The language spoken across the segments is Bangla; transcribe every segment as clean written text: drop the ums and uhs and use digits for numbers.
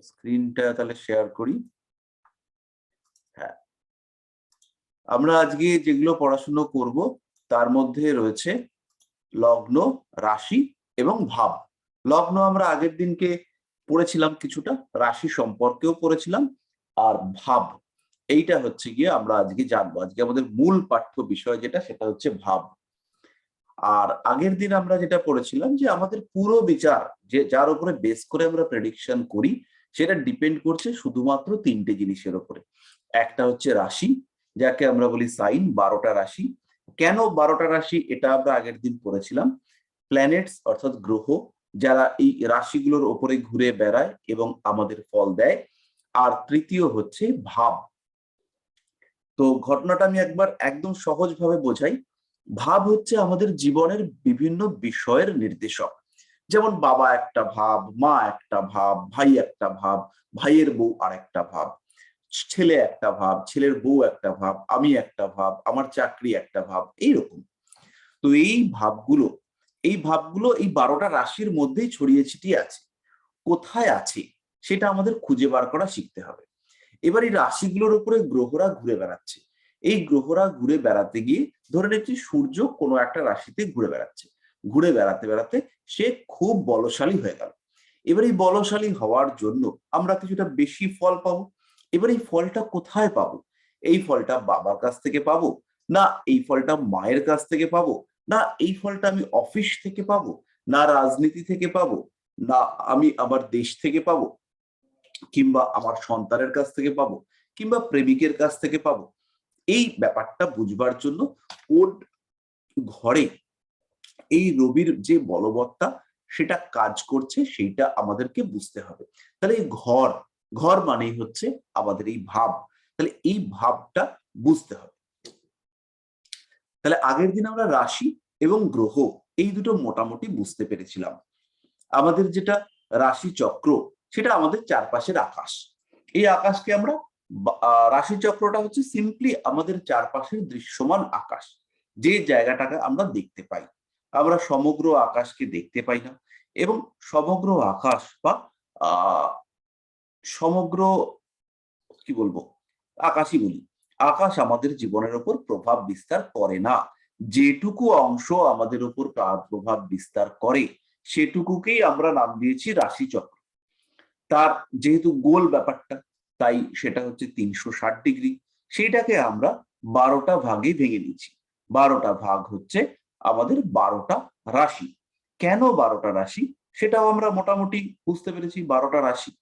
স্ক্রিনটা তাহলে শেয়ার করি। হ্যাঁ, আমরা আজকে যেগুলো পড়াশুনো করব তার মধ্যে রয়েছে লগ্ন, রাশি এবং ভাব। লগ্ন আমরা আগের দিনকে পড়েছিলাম, কিছুটা রাশি সম্পর্কেও পড়েছিলাম, আর ভাব এইটা হচ্ছে গিয়ে আমরা আজকে জানবো। আজকে আমাদের মূল পাঠ্য বিষয় যেটা, সেটা হচ্ছে ভাব। আর আগের দিন আমরা যেটা পড়েছিলাম যে আমাদের পুরো বিচার যে যার উপরে বেস করে আমরা প্রেডিকশন করি, সেটা ডিপেন্ড করছে শুধুমাত্র তিনটে জিনিসের উপরে। একটা হচ্ছে রাশি, যাকে আমরা বলি সাইন, 12টা রাশি। কেন 12টা রাশি, এটা আমরা আগের দিন পড়েছিলাম। প্ল্যানেটস অর্থাৎ গ্রহ, যারা এই রাশিগুলোর ওপরে ঘুরে বেড়ায় এবং আমাদের ফল দেয়। আর তৃতীয় হচ্ছে ভাব। তো ঘটনাটা আমি একবার একদম সহজভাবে বোঝাই। ভাব হচ্ছে আমাদের জীবনের বিভিন্ন বিষয়ের নির্দেশক। যেমন বাবা একটা ভাব, মা একটা ভাব, ভাই একটা ভাব, ভাইয়ের বউ আর একটা ভাব, ছেলে একটা ভাব, ছেলের বউ একটা ভাব, আমি একটা ভাব, আমার চাকরি একটা ভাব, এইরকম। তো এই ভাবগুলো এই 12টা রাশির মধ্যেই ছড়িয়ে ছিটিয়ে আছে। কোথায় আছে সেটা আমাদের খুঁজে বার করা শিখতে হবে। এবার এই রাশিগুলোর উপরে গ্রহরা ঘুরে বেড়াচ্ছে। এই গ্রহরা ঘুরে বেড়াতে গিয়ে, ধরে নিচ্ছি সূর্য কোনো একটা রাশিতে ঘুরে বেড়াচ্ছে, ঘুরে বেড়াতে বেড়াতে সে খুব বলশালী হয়ে গেল। এবার এই বলশালী হওয়ার জন্য আমরা কিছুটা বেশি ফল পাবো। এবার এই ফলটা কোথায় পাবো? এই ফলটা বাবার কাছ থেকে পাবো, না এই ফলটা মায়ের কাছ থেকে পাবো, না এই ফলটা আমি অফিস থেকে পাবো, না রাজনীতি থেকে পাবো, না আমি আমার দেশ থেকে পাবো, কিংবা আমার সন্তানের কাছ থেকে পাবো, কিংবা প্রেমিকের কাছ থেকে পাবো। এই ব্যাপারটা বুঝবার জন্য কোন ঘরে এই রবির যে বলবত্তা সেটা কাজ করছে, সেইটা আমাদেরকে বুঝতে হবে। তাহলে এই ঘর, ঘর মানেই হচ্ছে আমাদের এই ভাব। তাহলে এই ভাবটা বুঝতে হবে। তাহলে আগের দিন আমরা রাশি এবং গ্রহ এই দুটো মোটামুটি বুঝতে পেরেছিলাম। আমাদের যেটা রাশি চক্র, সেটা আমাদের চারপাশের আকাশ। এই আকাশকে আমরা রাশি চক্রটা হচ্ছে সিম্পলি আমাদের চারপাশের দৃশ্যমান আকাশ, যে জায়গাটাকে আমরা দেখতে পাই। আমরা সমগ্র আকাশকে দেখতে পাই না, এবং সমগ্র আকাশ বা আহ সমগ্র, কি বলবো, আকাশই বলি, আকাশ আমাদের জীবনের উপর প্রভাব বিস্তার করে না। যেটুকু অংশ আমাদের উপর প্রভাব বিস্তার করে সেটুকুকেই আমরা নাম দিয়েছি রাশিচক্র। তার যেহেতু গোল ব্যাপারটা, তাই সেটা হচ্ছে 360 ডিগ্রি। সেইটাকে আমরা 12টা ভাগে ভেঙে নিয়েছি। 12টা ভাগ হচ্ছে আমাদের 12টা রাশি। কেন 12টা রাশি সেটাও আমরা মোটামুটি বুঝতে পেরেছি। 12টা রাশি,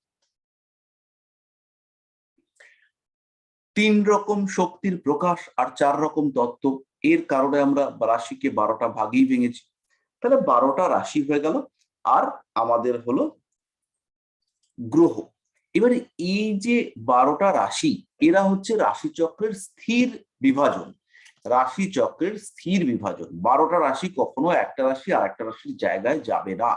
3 রকম শক্তির প্রকাশ আর 4 রকম তত্ত্ব, এর কারণে আমরা রাশিকে 12টা ভাগেই ভেঙেছি। তাহলে 12টা রাশি হয়ে গেল। আর আমাদের হলো গ্রহ। এবারে এই যে 12টা রাশি, এরা হচ্ছে রাশিচক্রের স্থির বিভাজন। রাশিচক্রের স্থির বিভাজন। 12টা রাশি কখনো একটা রাশি আর একটা রাশির জায়গায় যাবে না,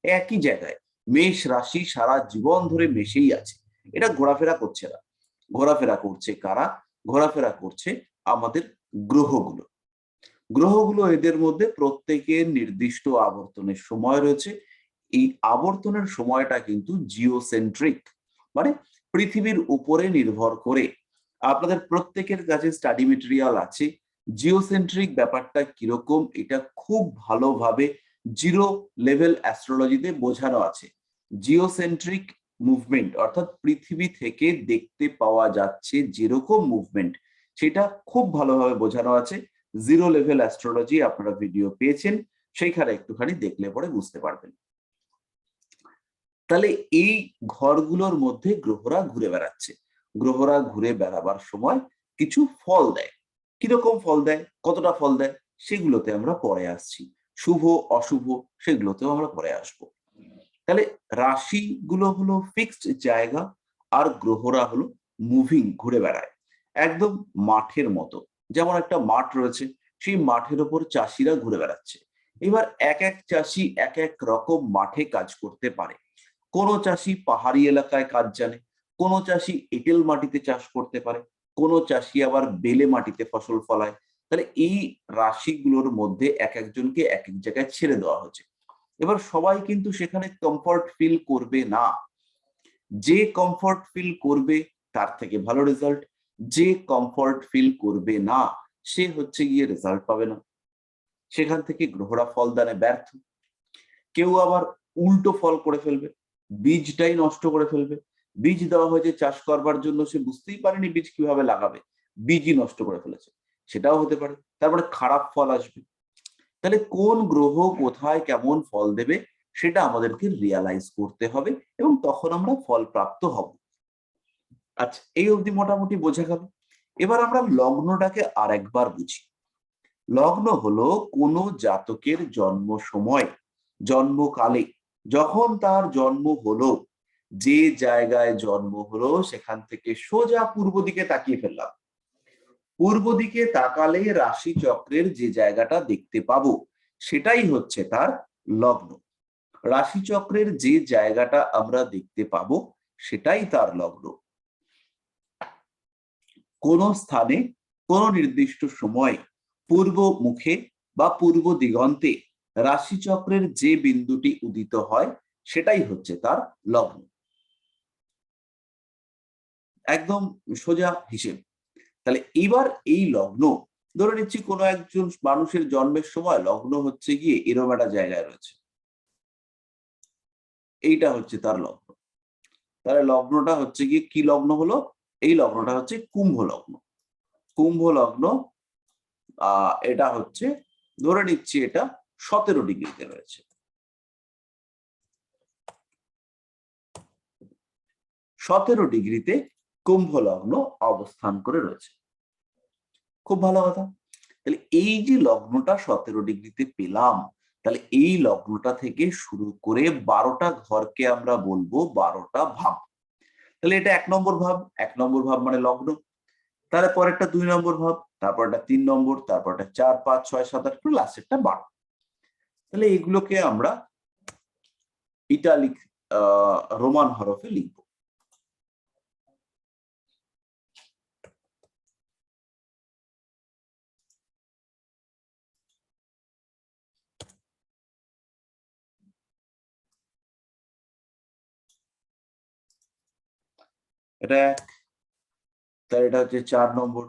একই জায়গায়। মেষ রাশি সারা জীবন ধরে মেষেই আছে, এটা ঘোরাফেরা করছে না। ঘোরাফেরা করছে কারা? ঘোরাফেরা করছে আমাদের গ্রহগুলো। গ্রহগুলো, এদের মধ্যে প্রত্যেকের নির্দিষ্ট আবর্তনের সময় রয়েছে। এই আবর্তনের সময়টা কিন্তু জিওসেন্ট্রিক, মানে পৃথিবীর উপরে নির্ভর করে। আপনাদের প্রত্যেকের কাছে স্টাডি মেটেরিয়াল আছে। জিওসেন্ট্রিক ব্যাপারটা কিরকম, এটা খুব ভালোভাবে জিরো লেভেল অ্যাস্ট্রোলজিতে বোঝানো আছে। জিওসেন্ট্রিক মুভমেন্ট অর্থাৎ পৃথিবী থেকে দেখতে পাওয়া যাচ্ছে যেরকম মুভমেন্ট, সেটা খুব ভালোভাবে বোঝানো আছে। জিরো লেভেল অ্যাস্ট্রোলজি আপনারা ভিডিও পেয়েছেন, সেইখানে একটুখানি দেখলে পরে বুঝতে পারবেন। তাহলে এই ঘরগুলোর মধ্যে গ্রহরা ঘুরে বেড়াচ্ছে। গ্রহরা ঘুরে বেড়াবার সময় কিছু ফল দেয়। কিরকম ফল দেয়, কতটা ফল দেয়, সেগুলোতে আমরা পরে আসছি। শুভ অশুভ সেগুলোতেও আমরা পরে আসবো। তাহলে রাশিগুলো হলো ফিক্সড জায়গা, আর গ্রহরা হলো মুভিং, ঘুরে বেড়ায় একদম মাঠের মতো। যেমন একটা মাঠ রয়েছে, সেই মাঠের ওপর চাষিরা ঘুরে বেড়াচ্ছে। এবার এক এক চাষি এক এক রকম মাঠে কাজ করতে পারে। কোনো চাষি পাহাড়ি এলাকায় কাজ জানে, কোনো চাষি এঁটেল মাটিতে চাষ করতে পারে, কোনো চাষি আবার বেলে মাটিতে ফসল ফলায়। তাহলে এই রাশিগুলোর মধ্যে এক একজনকে এক এক জায়গায় ছেড়ে দেওয়া হয়েছে। এবার সবাই কিন্তু সেখানে কমফর্ট ফিল করবে না। যে কমফর্ট ফিল করবে তার থেকে ভালো রেজাল্ট, যে কমফর্ট ফিল করবে না সে হচ্ছে গিয়ে রেজাল্ট পাবে না, সেখান থেকে গ্রহরা ফলদানে ব্যর্থ। কেউ আবার উল্টো ফল করে ফেলবে, বীজটাই নষ্ট করে ফেলবে। বীজ দেওয়া হয়েছে চাষ করবার জন্য, সে বুঝতেই পারেনি বীজ কিভাবে লাগাবে, বীজই নষ্ট করে ফেলেছে, সেটাও হতে পারে। তারপরে খারাপ ফল আসবে। তাহলে কোন গ্রহ কোথায় কেমন ফল দেবে সেটা আমাদেরকে রিয়ালাইজ করতে হবে এবং তখন আমরা ফল প্রাপ্ত হব। আচ্ছা, এই অবধি মোটামুটি বোঝা গেল। এবার আমরা লগ্নটাকে আর একবার বুঝি। লগ্ন হলো কোন জাতকের জন্ম সময়, জন্মকালে, যখন তার জন্ম হলো, যে জায়গায় জন্ম হলো সেখান থেকে সোজা পূর্ব দিকে তাকিয়ে ফেললাম। পূর্ব দিকে তাকালে রাশি চক্রের যে জায়গাটা দেখতে পাবো সেটাই হচ্ছে তার লগ্ন। রাশি চক্রের যে জায়গাটা আমরা দেখতে পাবো সেটাই তার লগ্ন। কোন স্থানে কোন নির্দিষ্ট সময় পূর্ব মুখে বা পূর্ব দিগন্তে রাশিচক্রের যে বিন্দুটি উদিত হয় সেটাই হচ্ছে তার লগ্ন। একদম সোজা হিসেব। তাহলে এবার এই লগ্ন, ধরে নিচ্ছি কোনো একজন মানুষের জন্মের সময় লগ্ন হচ্ছে গিয়ে এরম একটা জায়গায় রয়েছে, এইটা হচ্ছে তার লগ্ন। তাহলে লগ্নটা হচ্ছে গিয়ে কি লগ্ন হলো? এই লগ্নটা হচ্ছে কুম্ভ লগ্ন। কুম্ভ লগ্ন, এটা হচ্ছে, ধরে নিচ্ছি এটা 17 ডিগ্রিতে রয়েছে। 17 ডিগ্রিতে কুম্ভ লগ্ন অবস্থান করে রয়েছে। খুব ভালো কথা। তাহলে এই যে লগ্নটা 17 ডিগ্রিতে পেলাম, তাহলে এই লগ্নটা থেকে শুরু করে 12টা ঘরকে আমরা বলবো 12টা ভাব। তাহলে এটা 1 নম্বর ভাব, 1 নম্বর ভাব মানে লগ্ন। তাহলে পরেরটা 2 নম্বর ভাব, তারপরটা 3 নম্বর, তারপরটা 4, 5, 6, 7, 8, লাস্টেরটা 12। তাহলে এগুলোকে আমরা ইটালিক রোমান হরফে লিখবো। এটা 1, তাহলে এটা হচ্ছে 4 নম্বর।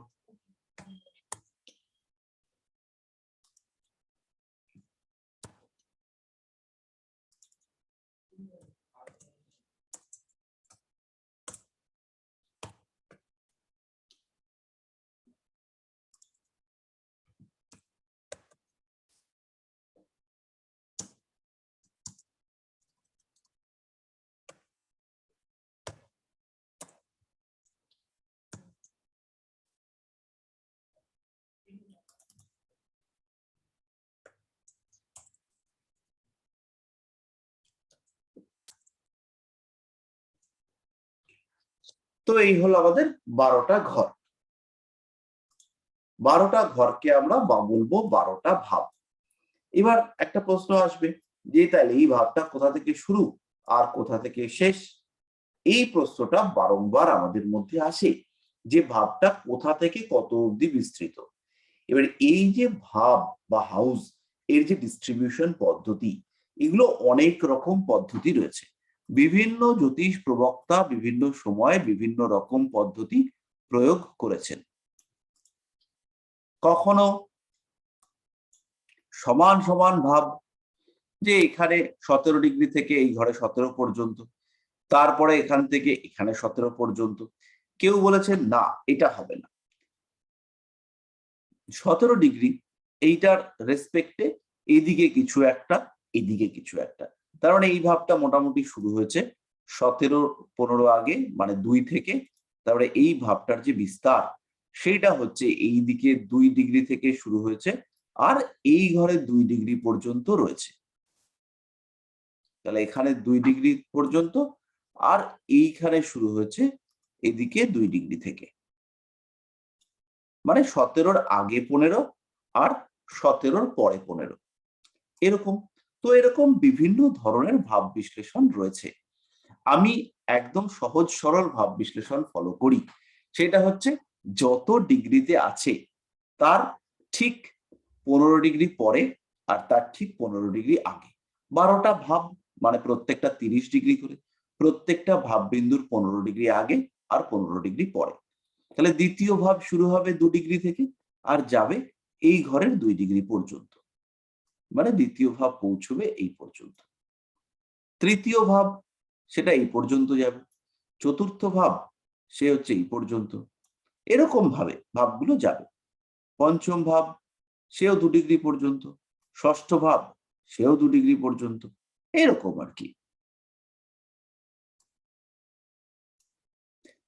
তো এই হলো আমাদের 12টা ঘর। 12টা ঘরকে আমরা বলবো 12টা ভাব। এবার একটা প্রশ্ন আসবে যে তাহলে এই ভাবটা কোথা থেকে শুরু আর কোথা থেকে শেষ? এই প্রশ্নটা বারংবার আমাদের মধ্যে আসে যে ভাবটা কোথা থেকে কত অবধি বিস্তৃত। এবার এই যে ভাব বা হাউস এর যে ডিস্ট্রিবিউশন পদ্ধতি, এগুলো অনেক রকম পদ্ধতি রয়েছে। বিভিন্ন জ্যোতিষ প্রবক্তা বিভিন্ন সময়ে বিভিন্ন রকম পদ্ধতি প্রয়োগ করেছেন। কখনো সমান সমান ভাব, যে এখানে 17 ডিগ্রি থেকে এই ঘরে 17 পর্যন্ত, তারপরে এখান থেকে এখানে 17 পর্যন্ত। কেউ বলেছেন না এটা হবে না, 17 ডিগ্রি এইটার রেসপেক্টে এইদিকে কিছু একটা, এদিকে কিছু একটা। তার মানে এই ভাবটা মোটামুটি শুরু হয়েছে 17-15 আগে, মানে 2 থেকে। তারপরে এই ভাবটার যে বিস্তার সেইটা হচ্ছে এই দিকে 2 ডিগ্রি থেকে শুরু হয়েছে আর এই ঘরে 2 ডিগ্রি পর্যন্ত রয়েছে। তাহলে এখানে 2 ডিগ্রি পর্যন্ত আর এইখানে শুরু হয়েছে এদিকে 2 ডিগ্রি থেকে, মানে 17-র আগে 15 আর 17-র পরে 15 এরকম। তো এরকম বিভিন্ন ধরনের ভাব বিশ্লেষণ রয়েছে। আমি একদম সহজ সরল ভাব বিশ্লেষণ ফলো করি, সেটা হচ্ছে যত ডিগ্রিতে আছে তার ঠিক 15 ডিগ্রি পরে আর তার ঠিক 15 ডিগ্রি আগে। 12টা ভাব মানে প্রত্যেকটা 30 ডিগ্রি করে। প্রত্যেকটা ভাব বিন্দুর 15 ডিগ্রি আগে আর 15 ডিগ্রি পরে। তাহলে দ্বিতীয় ভাব শুরু হবে 2 ডিগ্রি থেকে আর যাবে এই ঘরের 2 ডিগ্রি পর্যন্ত, মানে দ্বিতীয় ভাব পৌঁছবে এই পর্যন্ত। তৃতীয় ভাব সেটা এই পর্যন্ত যাবে, চতুর্থ ভাব সে হচ্ছে এই পর্যন্ত, এরকম ভাবে ভাবগুলো যাবে। পঞ্চম ভাব সেও 2 ডিগ্রি পর্যন্ত, ষষ্ঠ ভাব সেও 2 ডিগ্রি পর্যন্ত, এরকম আর কি।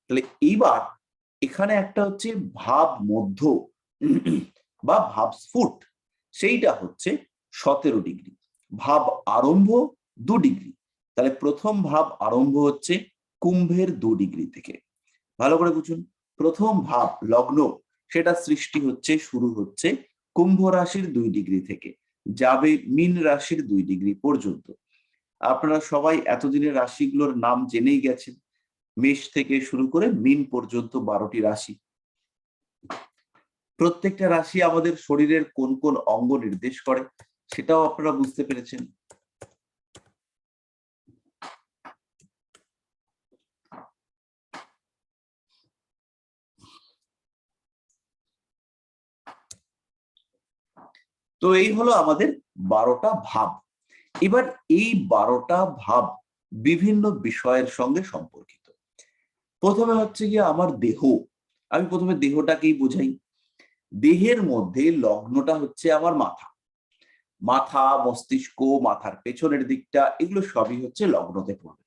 তাহলে এইবার এখানে একটা হচ্ছে ভাব মধ্য বা ভাব স্ফুট, সেইটা হচ্ছে 17 ডিগ্রি। ভাব আরম্ভ 2 ডিগ্রি, তাহলে প্রথম ভাব আরম্ভ হচ্ছে কুম্ভের 2 ডিগ্রি থেকে। ভালো করে বুঝুন, প্রথম ভাব লগ্ন সেটা সৃষ্টি হচ্ছে, শুরু হচ্ছে কুম্ভ রাশির 2 ডিগ্রি থেকে, যাবে মীন রাশির 2 ডিগ্রি পর্যন্ত। আপনারা সবাই এতদিনের রাশিগুলোর নাম জেনেই গেছেন, মেষ থেকে শুরু করে মীন পর্যন্ত 12টি রাশি। প্রত্যেকটা রাশি আমাদের শরীরের কোন কোন অঙ্গ নির্দেশ করে সেটাও আপনারা বুঝতে পেরেছেন। তো এই হলো আমাদের 12টা ভাব। এবার এই 12টা ভাব বিভিন্ন বিষয়ের সঙ্গে সম্পর্কিত। প্রথমে হচ্ছে গিয়ে আমার দেহ, আমি প্রথমে দেহটাকেই বোঝাই। দেহের মধ্যে লগ্নটা হচ্ছে আমার মাথা, মাথা, মস্তিষ্ক, মাথার পেছনের দিকটা, এগুলো সবই হচ্ছে লগ্নতে পড়বে।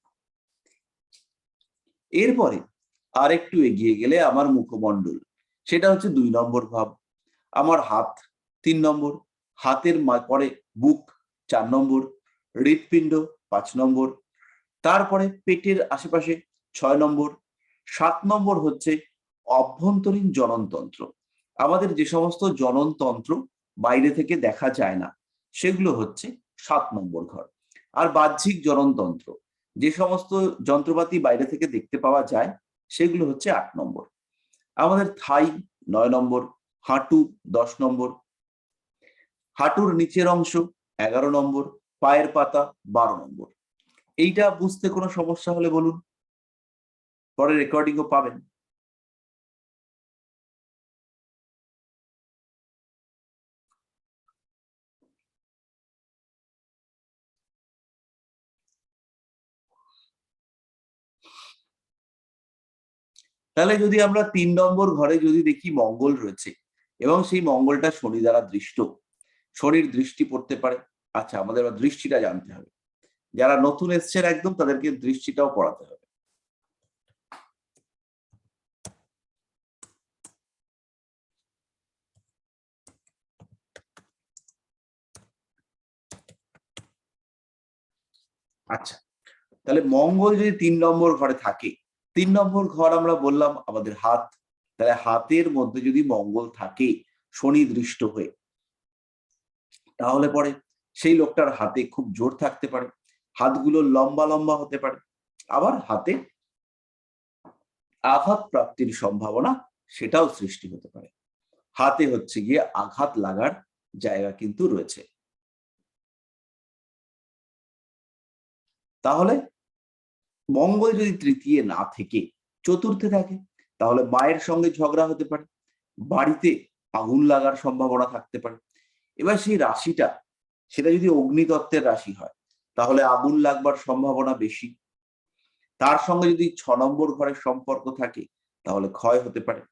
এরপরে আর একটু এগিয়ে গেলে আমার মুখমণ্ডল, সেটা হচ্ছে 2 নম্বর ভাব। আমার হাত 3 নম্বর, হাতের পরে বুক 4 নম্বর, হৃৎপিণ্ড 5 নম্বর, তারপরে পেটের আশেপাশে 6 নম্বর, 7 নম্বর হচ্ছে অভ্যন্তরীণ জননতন্ত্র। আমাদের যে সমস্ত জননতন্ত্র বাইরে থেকে দেখা যায় না সেগুলো হচ্ছে 7 নম্বর ঘর। আর বাহ্যিক জননতন্ত্র, যে সমস্ত যন্ত্রপাতি বাইরে থেকে দেখতে পাওয়া যায় সেগুলো হচ্ছে 8 নম্বর। আমাদের থাই 9 নম্বর, হাঁটু 10 নম্বর, হাঁটুর নিচের অংশ 11 নম্বর, পায়ের পাতা 12 নম্বর। এইটা বুঝতে কোনো সমস্যা হলে বলুন, পরে রেকর্ডিংও পাবেন। তাহলে যদি আমরা 3 নম্বর ঘরে যদি দেখি মঙ্গল রয়েছে এবং সেই মঙ্গলটা শনি দ্বারা দৃষ্ট, শনির দৃষ্টি পড়তে পারে। আচ্ছা, আমাদের এবার দৃষ্টিটা জানতে হবে। যারা নতুন এসছেন একদম তাদেরকে দৃষ্টিটাও পড়াতে হবে। আচ্ছা, তাহলে মঙ্গল যদি 3 নম্বর ঘরে থাকে, 3 নম্বর ঘর আমরা বললাম আমাদের হাত, তাহলে হাতের মধ্যে যদি মঙ্গল থাকে শনি দৃষ্ট হয়ে, তাহলে পরে সেই লোকটার হাতে খুব জোর থাকতে পারে, হাতগুলো লম্বা লম্বা হতে পারে, আবার হাতে আঘাত প্রাপ্তির সম্ভাবনা সেটাও সৃষ্টি হতে পারে। হাতে হচ্ছে গিয়ে আঘাত লাগার জায়গা কিন্তু রয়েছে। তাহলে মঙ্গল যদি তৃতীয় না থেকে চতুর্থে থাকে, তাহলে মায়ের সঙ্গে ঝগড়া হতে পারে, বাড়িতে আগুন লাগার সম্ভাবনা থাকতে পারে। এবার সেই রাশিটা সেটা যদি অগ্নিতত্ত্বের রাশি হয় তাহলে আগুন লাগবার সম্ভাবনা বেশি। তার সঙ্গে যদি 6 নম্বর ঘরের সম্পর্ক থাকে তাহলে ক্ষয় হতে পারে।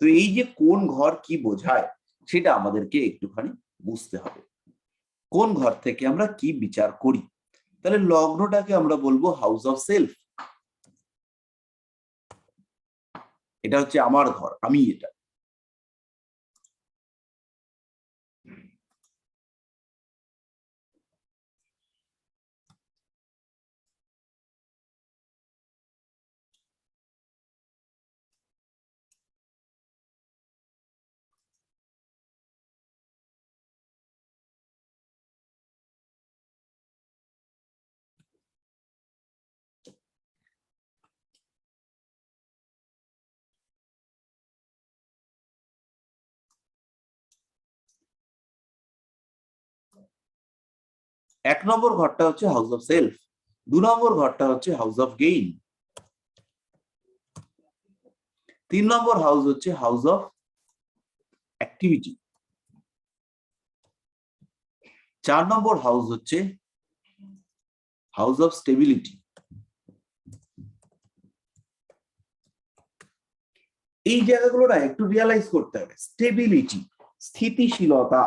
তো এই যে কোন ঘর কি বোঝায় সেটা আমাদেরকে একটুখানি বুঝতে হবে, কোন ঘর থেকে আমরা কি বিচার করি। তাহলে লগ্নটাকে আমরা বলবো হাউস অফ সেলফ, এটা হচ্ছে আমার ঘর, আমি এটা। এক নম্বর ঘরটা হচ্ছে হাউস অফ সেলফ, 2 নম্বর ঘরটা হচ্ছে হাউস অফ গেইন। 3 নম্বর হাউস হচ্ছে হাউস অফ অ্যাক্টিভিটি। 4 নম্বর হাউস হচ্ছে হাউস অফ স্টেবিলিটি। এই জায়গাগুলো না একটু রিয়ালাইজ করতে হবে। স্টেবিলিটি, স্থিতিশীলতা,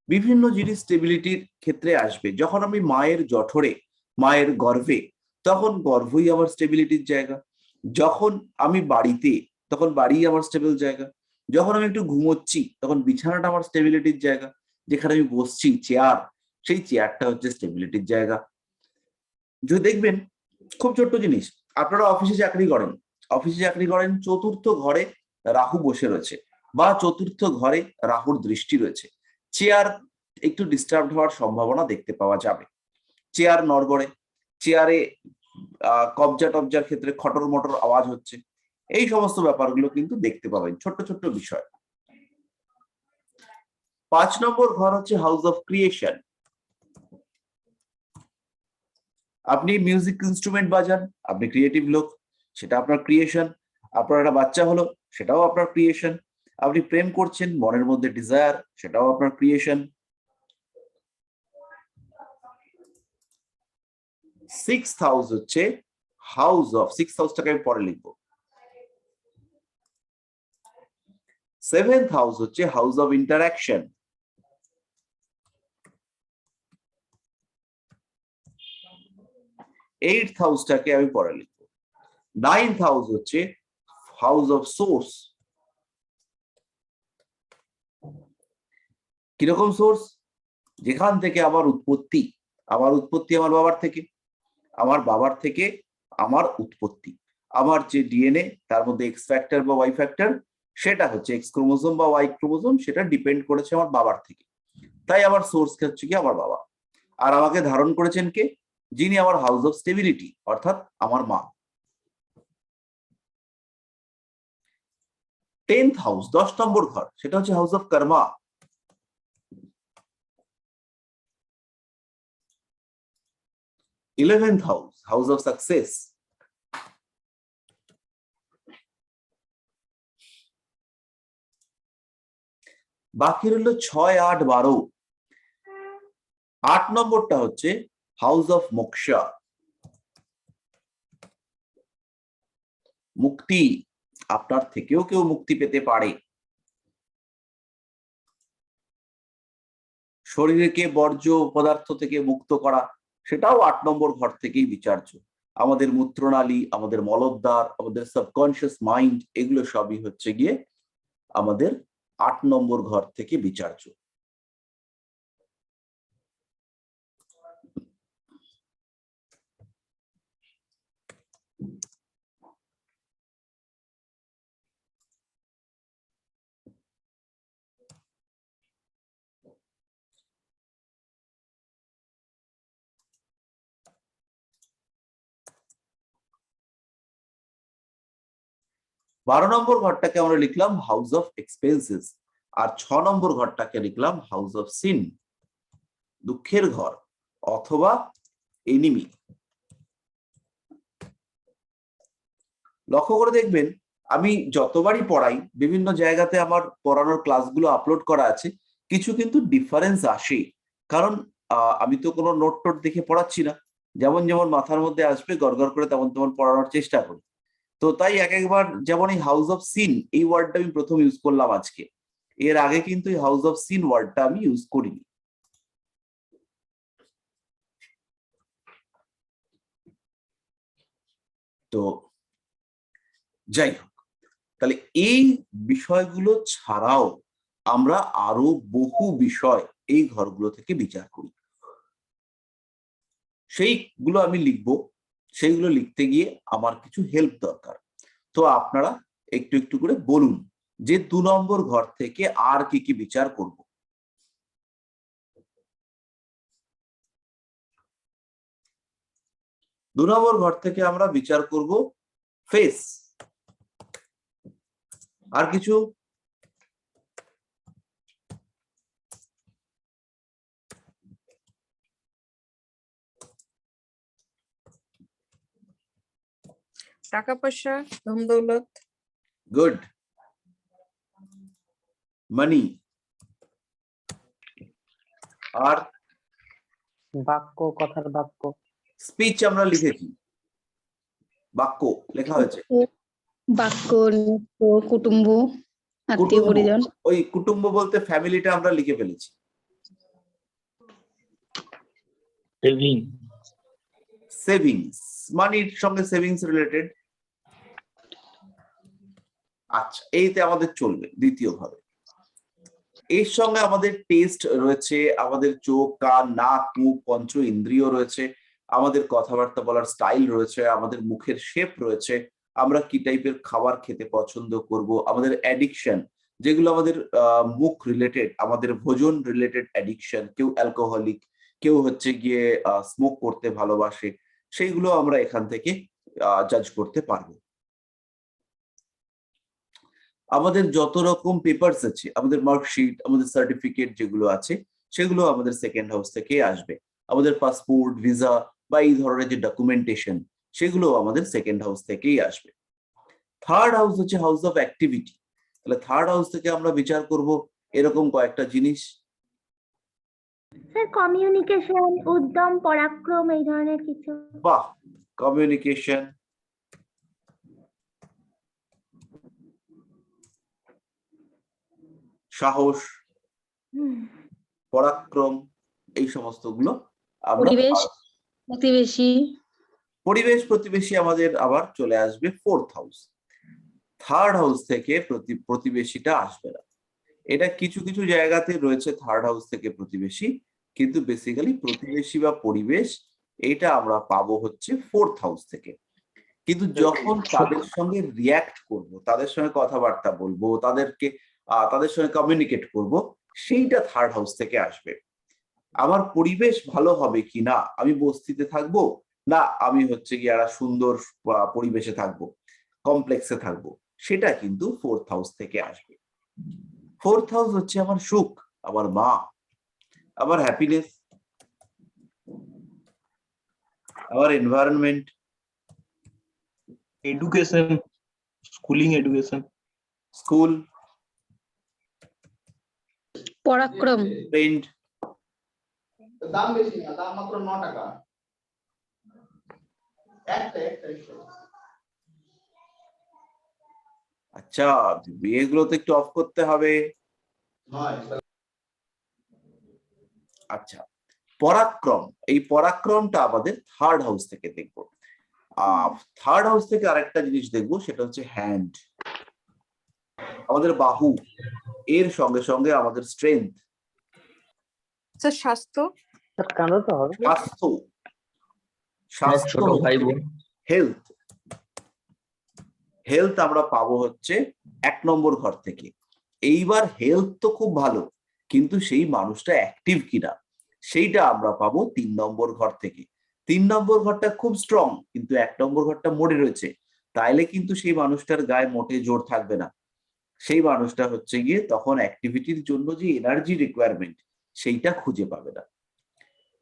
বিভিন্ন জিনিস স্টেবিলিটির ক্ষেত্রে আসবে। যখন আমি মায়ের জঠরে, মায়ের গর্ভে, তখন গর্ভই আমার স্টেবিলিটির জায়গা। যখন আমি বাড়িতে, তখন বাড়ি আমার স্টেবল জায়গা। যখন আমি একটু ঘুমোচ্ছি, তখন বিছানাটা আমার স্টেবিলিটির জায়গা। যেখানে আমি বসছি, চেয়ার, সেই চেয়ারটা হচ্ছে স্টেবিলিটির জায়গা। যদি দেখবেন, খুব ছোট্ট জিনিস, আপনারা অফিসে চাকরি করেন, চতুর্থ ঘরে রাহু বসে রয়েছে, বা চতুর্থ ঘরে রাহুর দৃষ্টি রয়েছে, চেয়ার একটু ডিস্টার্ব হওয়ার সম্ভাবনা দেখতে পাওয়া যাবে। চেয়ার নড়বড়ে, চেয়ারে কবজা টবজার ক্ষেত্রে খটর মটর আওয়াজ হচ্ছে, এই সমস্ত ব্যাপারগুলো কিন্তু দেখতে পাবেন, ছোট্ট ছোট্ট বিষয়। 5 নম্বর ঘর হচ্ছে হাউস অফ ক্রিয়েশন। আপনি মিউজিক ইনস্ট্রুমেন্ট বাজান, আপনি ক্রিয়েটিভ লোক, সেটা আপনার ক্রিয়েশন। আপনার একটা বাচ্চা হলো, সেটাও আপনার ক্রিয়েশন। আপনি প্রেম করছেন, মনের মধ্যে ডিজায়ার, সেটাও আপনার ক্রিয়েশন। 6th হাউস হচ্ছে হাউস অফ, 6th হাউসটাকে আমি পরে লিখবো। 7th হাউস হচ্ছে হাউস অফ ইন্টারাকশন। 8th হাউসটাকে আমি পরে লিখবো। 9th হাউস হচ্ছে হাউস অফ সোর্স। কিরকম সোর্স? যেখান থেকে আমার উৎপত্তি। আমার উৎপত্তি আমার বাবার থেকে, আমার বাবার থেকে আমার উৎপত্তি। আমার যে ডিএনএ, তার মধ্যে এক্স ফ্যাক্টর বা ওয়াই ফ্যাক্টর, সেটা হচ্ছে এক্স ক্রোমোজোম বা ওয়াই ক্রোমোজোম, সেটা ডিপেন্ড করেছে আমার বাবার থেকে। তাই আমার সোর্স হচ্ছে কি আমার বাবা। আর আমাকে ধারণ করেছেন কে? যিনি আমার হাউস অফ স্টেবিলিটি, অর্থাৎ আমার মা। 10th হাউস, 10 নম্বর ঘর, সেটা হচ্ছে house of Karma. 11th house, house of success. বাকি রইল 6, 8, 12। 8 নম্বরটা হচ্ছে হাউস অফ মোক্ষা, মুক্তি। আপনার থেকেও কেউ মুক্তি পেতে পারে। শরীরকে বর্জ্য পদার্থ থেকে মুক্ত করা, সেটাও 8 নম্বর ঘর থেকেই বিচার্য। আমাদের মূত্রনালী, আমাদের মলদ্বার, আমাদের সাবকনশিয়াস মাইন্ড, এগুলো সবই হচ্ছে গিয়ে আমাদের 8 নম্বর ঘর থেকে বিচার্য। বারো নম্বর ঘরটাকে আমরা লিখলাম হাউস অফ এক্সপেন্সেস, আর 6 নম্বর ঘরটাকে লিখলাম হাউস অফ সিন, দুঃখের ঘর অথবা এনিমি। লক্ষ্য করে দেখবেন, আমি যতবারই পড়াই, বিভিন্ন জায়গাতে আমার পড়ানোর ক্লাসগুলো আপলোড করা আছে, কিছু কিন্তু ডিফারেন্স আসে। কারণ আমি তো কোনো নোট টোট দেখে পড়াচ্ছি না, যেমন যেমন মাথার মধ্যে আসবে গড়গড় করে তেমন তেমন পড়ানোর চেষ্টা করি। তো তাই এক একবার, যেমন এই হাউস অফ সিন, এই ওয়ার্ডটা আমি প্রথম ইউজ করলাম আজকে। এর আগে কিন্তু এই হাউস অফ সিন ওয়ার্ডটা আমি ইউজ করিনি। তো যাই হোক, তাহলে এই বিষয়গুলো ছাড়াও আমরা আরো বহু বিষয় এই ঘরগুলো থেকে বিচার করি। সেইগুলো আমি লিখবো, সেইগুলো লিখতে গিয়ে আমার কিছু হেল্প দরকার। তো আপনারা একটু একটু করে বলুন যে 2 নম্বর ঘর থেকে আর কি কি বিচার করব। 2 নম্বর ঘর থেকে আমরা বিচার করব ফেস। আর কিছু? টাকা পয়সা, ধন দৌলত। গুড। মানি। আর বাক্য, কথার বাক্য। স্পিচ আমরা লিখেছি, বাক্য লেখা হয়েছে। বাক্য, নিত্য, কুটুম্ব, আত্মীয় কুটুম্ব, পরিজন। ওই কুটুম্ব বলতে ফ্যামিলিটা আমরা লিখে ফেলেছি। সেভিং, সেভিংস, মানির সঙ্গে সেভিংস রিলেটেড। আচ্ছা, এইতে আমাদের চলবে দ্বিতীয় ভাবে। এর সঙ্গে আমাদের টেস্ট রয়েছে, আমাদের চোখ, কান, নাক, মুখ, পঞ্চ ইন্দ্রিয় রয়েছে, আমাদের কথাবার্তা বলার স্টাইল রয়েছে, আমাদের মুখের শেপ রয়েছে, আমরা কি টাইপের খাবার খেতে পছন্দ করব, আমাদের অ্যাডিকশন যেগুলো আমাদের মুখ রিলেটেড, আমাদের ভোজন রিলেটেড অ্যাডিকশন, কেউ অ্যালকোহলিক, কেউ হচ্ছে গিয়ে স্মোক করতে ভালোবাসে, সেইগুলো আমরা এখান থেকে জাজ করতে পারবো। আমাদের যত রকম পেপারস আছে, আমাদের মার্কশিট, আমাদের সার্টিফিকেট যেগুলো আছে, সেগুলো আমাদের সেকেন্ড হাউস থেকে আসবে। আমাদের পাসপোর্ট, ভিসা বা এই ধরনের যে ডকুমেন্টেশন, সেগুলো আমাদের সেকেন্ড হাউস থেকেই আসবে। থার্ড হাউস হচ্ছে হাউস অফ অ্যাক্টিভিটি। তাহলে থার্ড হাউস থেকে আমরা বিচার করব এরকম কয়েকটা জিনিস। স্যার কমিউনিকেশন, উদ্যম, পরাক্রম এই ধরনের কিছু। বাহ, কমিউনিকেশন, সাহস, পরাক্রম, এই সমস্ত গুলো আমরা পরিবেশ, প্রতিবেশী। পরিবেশ প্রতিবেশী আমাদের আবার চলে আসবে ফোর্থ হাউস। থার্ড হাউস থেকে প্রতিবেশীটা আসবে না। এটা কিছু কিছু জায়গাতে রয়েছে থার্ড হাউস থেকে প্রতিবেশী, কিন্তু বেসিক্যালি প্রতিবেশী বা পরিবেশ এটা আমরা পাবো হচ্ছে ফোর্থ হাউস থেকে। কিন্তু যখন তাদের সঙ্গে রিয়াক্ট করব, তাদের সঙ্গে কথাবার্তা বলবো, তাদের সঙ্গে কমিউনিকেট করব, সেইটা থার্ড হাউস থেকে আসবে। আমার পরিবেশ ভালো হবে কি না, আমি বস্তিতে থাকবো না আমি হচ্ছে গিয়ে একটা সুন্দর পরিবেশে থাকবো, কমপ্লেক্সে থাকবো, সেটা কিন্তু ফোর্থ হাউস থেকে আসবে। ফোর্থ হাউস হচ্ছে আমার সুখ, আমার মা, আমার হ্যাপিনেস, আমার environment, education, schooling education, school, পরাক্রম, ফ্রেন্ড। দাম বেশি না, দাম মাত্র 9 টাকা। একটা আচ্ছা, বিয়েগুলো তো একটু অফ করতে হবে। আচ্ছা, পরাক্রম, এই পরাক্রমটা আমাদের থার্ড হাউস থেকে দেখবো। থার্ড হাউস থেকে আরেকটা জিনিস দেখবো, সেটা হচ্ছে হ্যান্ড, আমাদের বাহু, এর সঙ্গে সঙ্গে আমাদের স্ট্রেংথ, স্যার স্বাস্থ্য, স্বাস্থ্য, ছোট ভাই বোন, হেলথ। হেলথ আমরা পাবো হচ্ছে 1 নম্বর ঘর থেকে। এইবার হেলথ তো খুব ভালো, কিন্তু সেই মানুষটা অ্যাক্টিভ কিনা সেইটা আমরা পাবো 3 নম্বর ঘর থেকে। 3 নম্বর ঘরটা খুব স্ট্রং, কিন্তু 1 নম্বর ঘরটা মরে রয়েছে, তাইলে কিন্তু সেই মানুষটার গায়ে মোটে জোর থাকবে না। সেই মানুষটা হচ্ছে গিয়ে তখন অ্যাক্টিভিটির জন্য যে এনার্জি রিকোয়ারমেন্ট, সেইটা খুঁজে পাবে না।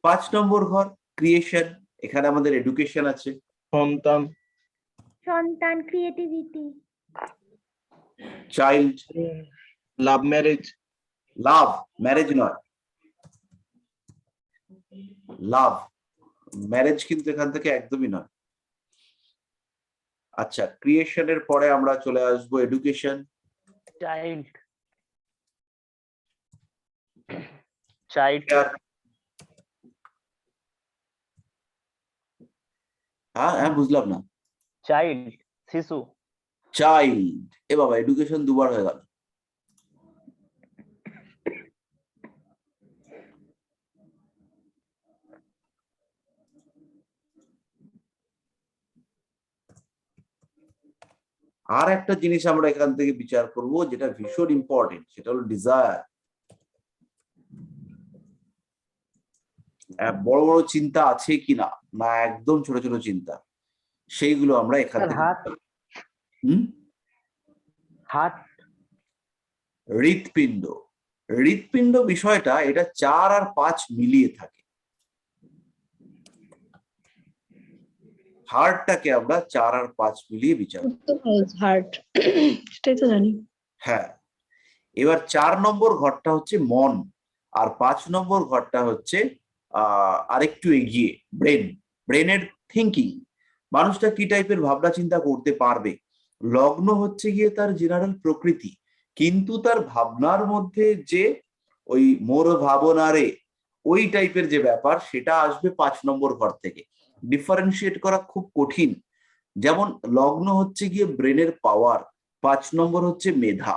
5 নম্বর ঘর ক্রিয়েশন, এখানে আমাদের এডুকেশন আছে, সন্তান, সন্তান, ক্রিয়েটিভিটি, চাইল্ড, লাভ ম্যারেজ, লাভ, ম্যারেজ নয়, লাভ, ম্যারেজ কিন্তু এখান থেকে একদমই নয়। আচ্ছা, ক্রিয়েশনের পরে আমরা চলে আসবো এডুকেশন, চাইল্ড, হ্যাঁ বুঝলাম না। চাইল্ড, শিশু। চাইল্ড, এ বাবা, এডুকেশন দুবার হয়ে গেল। আর একটা জিনিস আমরা এখান থেকে বিচার করব, যেটা ভীষণ ইম্পর্টেন্ট, সেটা হলো ডিজায়ার। বড় বড় চিন্তা আছে কিনা, না একদম ছোট ছোট চিন্তা, সেইগুলো আমরা এখান থেকে। হার্ট, হৃৎপিণ্ড, হৃৎপিণ্ড বিষয়টা এটা 4 আর 5 মিলিয়ে থাকে। হার্টটাকে আমরা 4 আর 5 মিলিয়ে বিচার করি। হার্ট সেটাই তো জানি। হ্যাঁ, এবার 4 নম্বর ঘরটা হচ্ছে মন, আর 5 নম্বর ঘরটা হচ্ছে আরেকটু এগিয়ে ব্রেন, ব্রেনের থিঙ্কিং, মানুষটা কি টাইপের ভাবনা চিন্তা করতে পারবে। লগ্ন হচ্ছে গিয়ে তার জেনারেল প্রকৃতি, কিন্তু তার ভাবনার মধ্যে যে ওই মোর ভাবনারে ওই টাইপের যে ব্যাপার, সেটা আসবে 5 নম্বর ঘর থেকে। ডিফারেন্সিয়েট করা খুব কঠিন। যেমন লগ্ন হচ্ছে গিয়ে ব্রেনের পাওয়ার, 5 নম্বর হচ্ছে মেধা।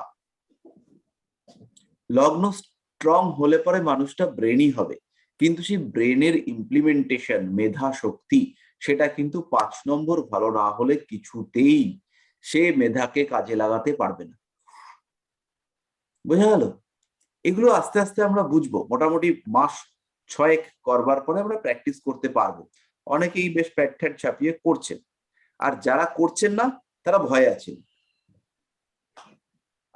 লগ্ন স্ট্রং হলে পরে মানুষটা ব্রেনই হবে, কিন্তু সেই ব্রেনের ইমপ্লিমেন্টেশন, মেধা শক্তি, সেটা কিন্তু 5 নম্বর ভালো না হলে কিছুতেই সে মেধাকে কাজে লাগাতে পারবে না। বোঝা গেল? এগুলো আস্তে আস্তে আমরা বুঝবো, মোটামুটি মাস 6 করবার পরে আমরা প্র্যাকটিস করতে পারবো। অনেকেই বেশ প্যাট ছাপিয়ে করছেন, আর যারা করছেন না তারা ভয় আছেন।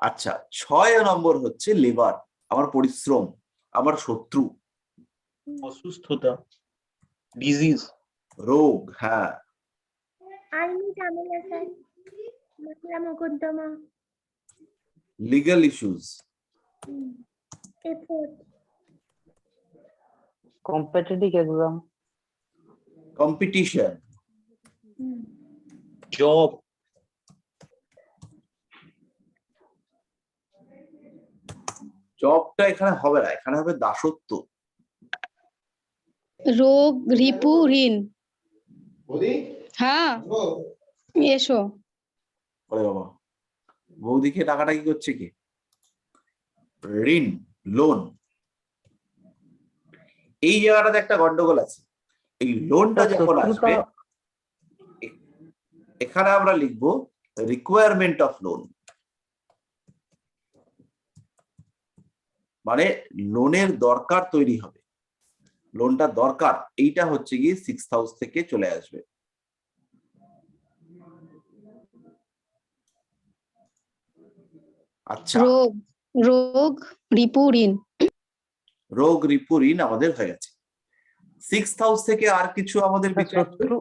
আচ্ছা, 6 নম্বর হচ্ছে লিভার, আমার পরিশ্রম, আমার শত্রু, অসুস্থতা, ডিজিজ, রোগ। হ্যাঁ, আইনি ঝামেলা স্যার, মামলা মোকদ্দমা, legal issues, effort, competitive exam, competition, job, জবটা এখানে হবে না, এখানে হবে দাসত্ব। রোগ, রিপু, ঋণ। বৌদি হ্যাঁ ও, এসো। ওরে বাবা, বৌদিকে টাকাটা কি করছে কি? ঋণ, লোন। এই জায়গাটাতে একটা গন্ডগোল আছে। এই লোনটা যখন আসবে, এখানে আমরা লিখবো রিকোয়ারমেন্ট অফ লোন, মানে লোনের দরকার তৈরি হবে, লোনটা দরকার, এইটা হচ্ছে গিয়ে 6th হাউস থেকে চলে আসবে। আচ্ছা, রোগ, রোগ, রিপু, ঋণ। রোগ, রিপু, ঋণ আমাদের হয়ে গেছে। 6th হাউস থেকে আর কিছু আমাদের বিচার, শত্রু,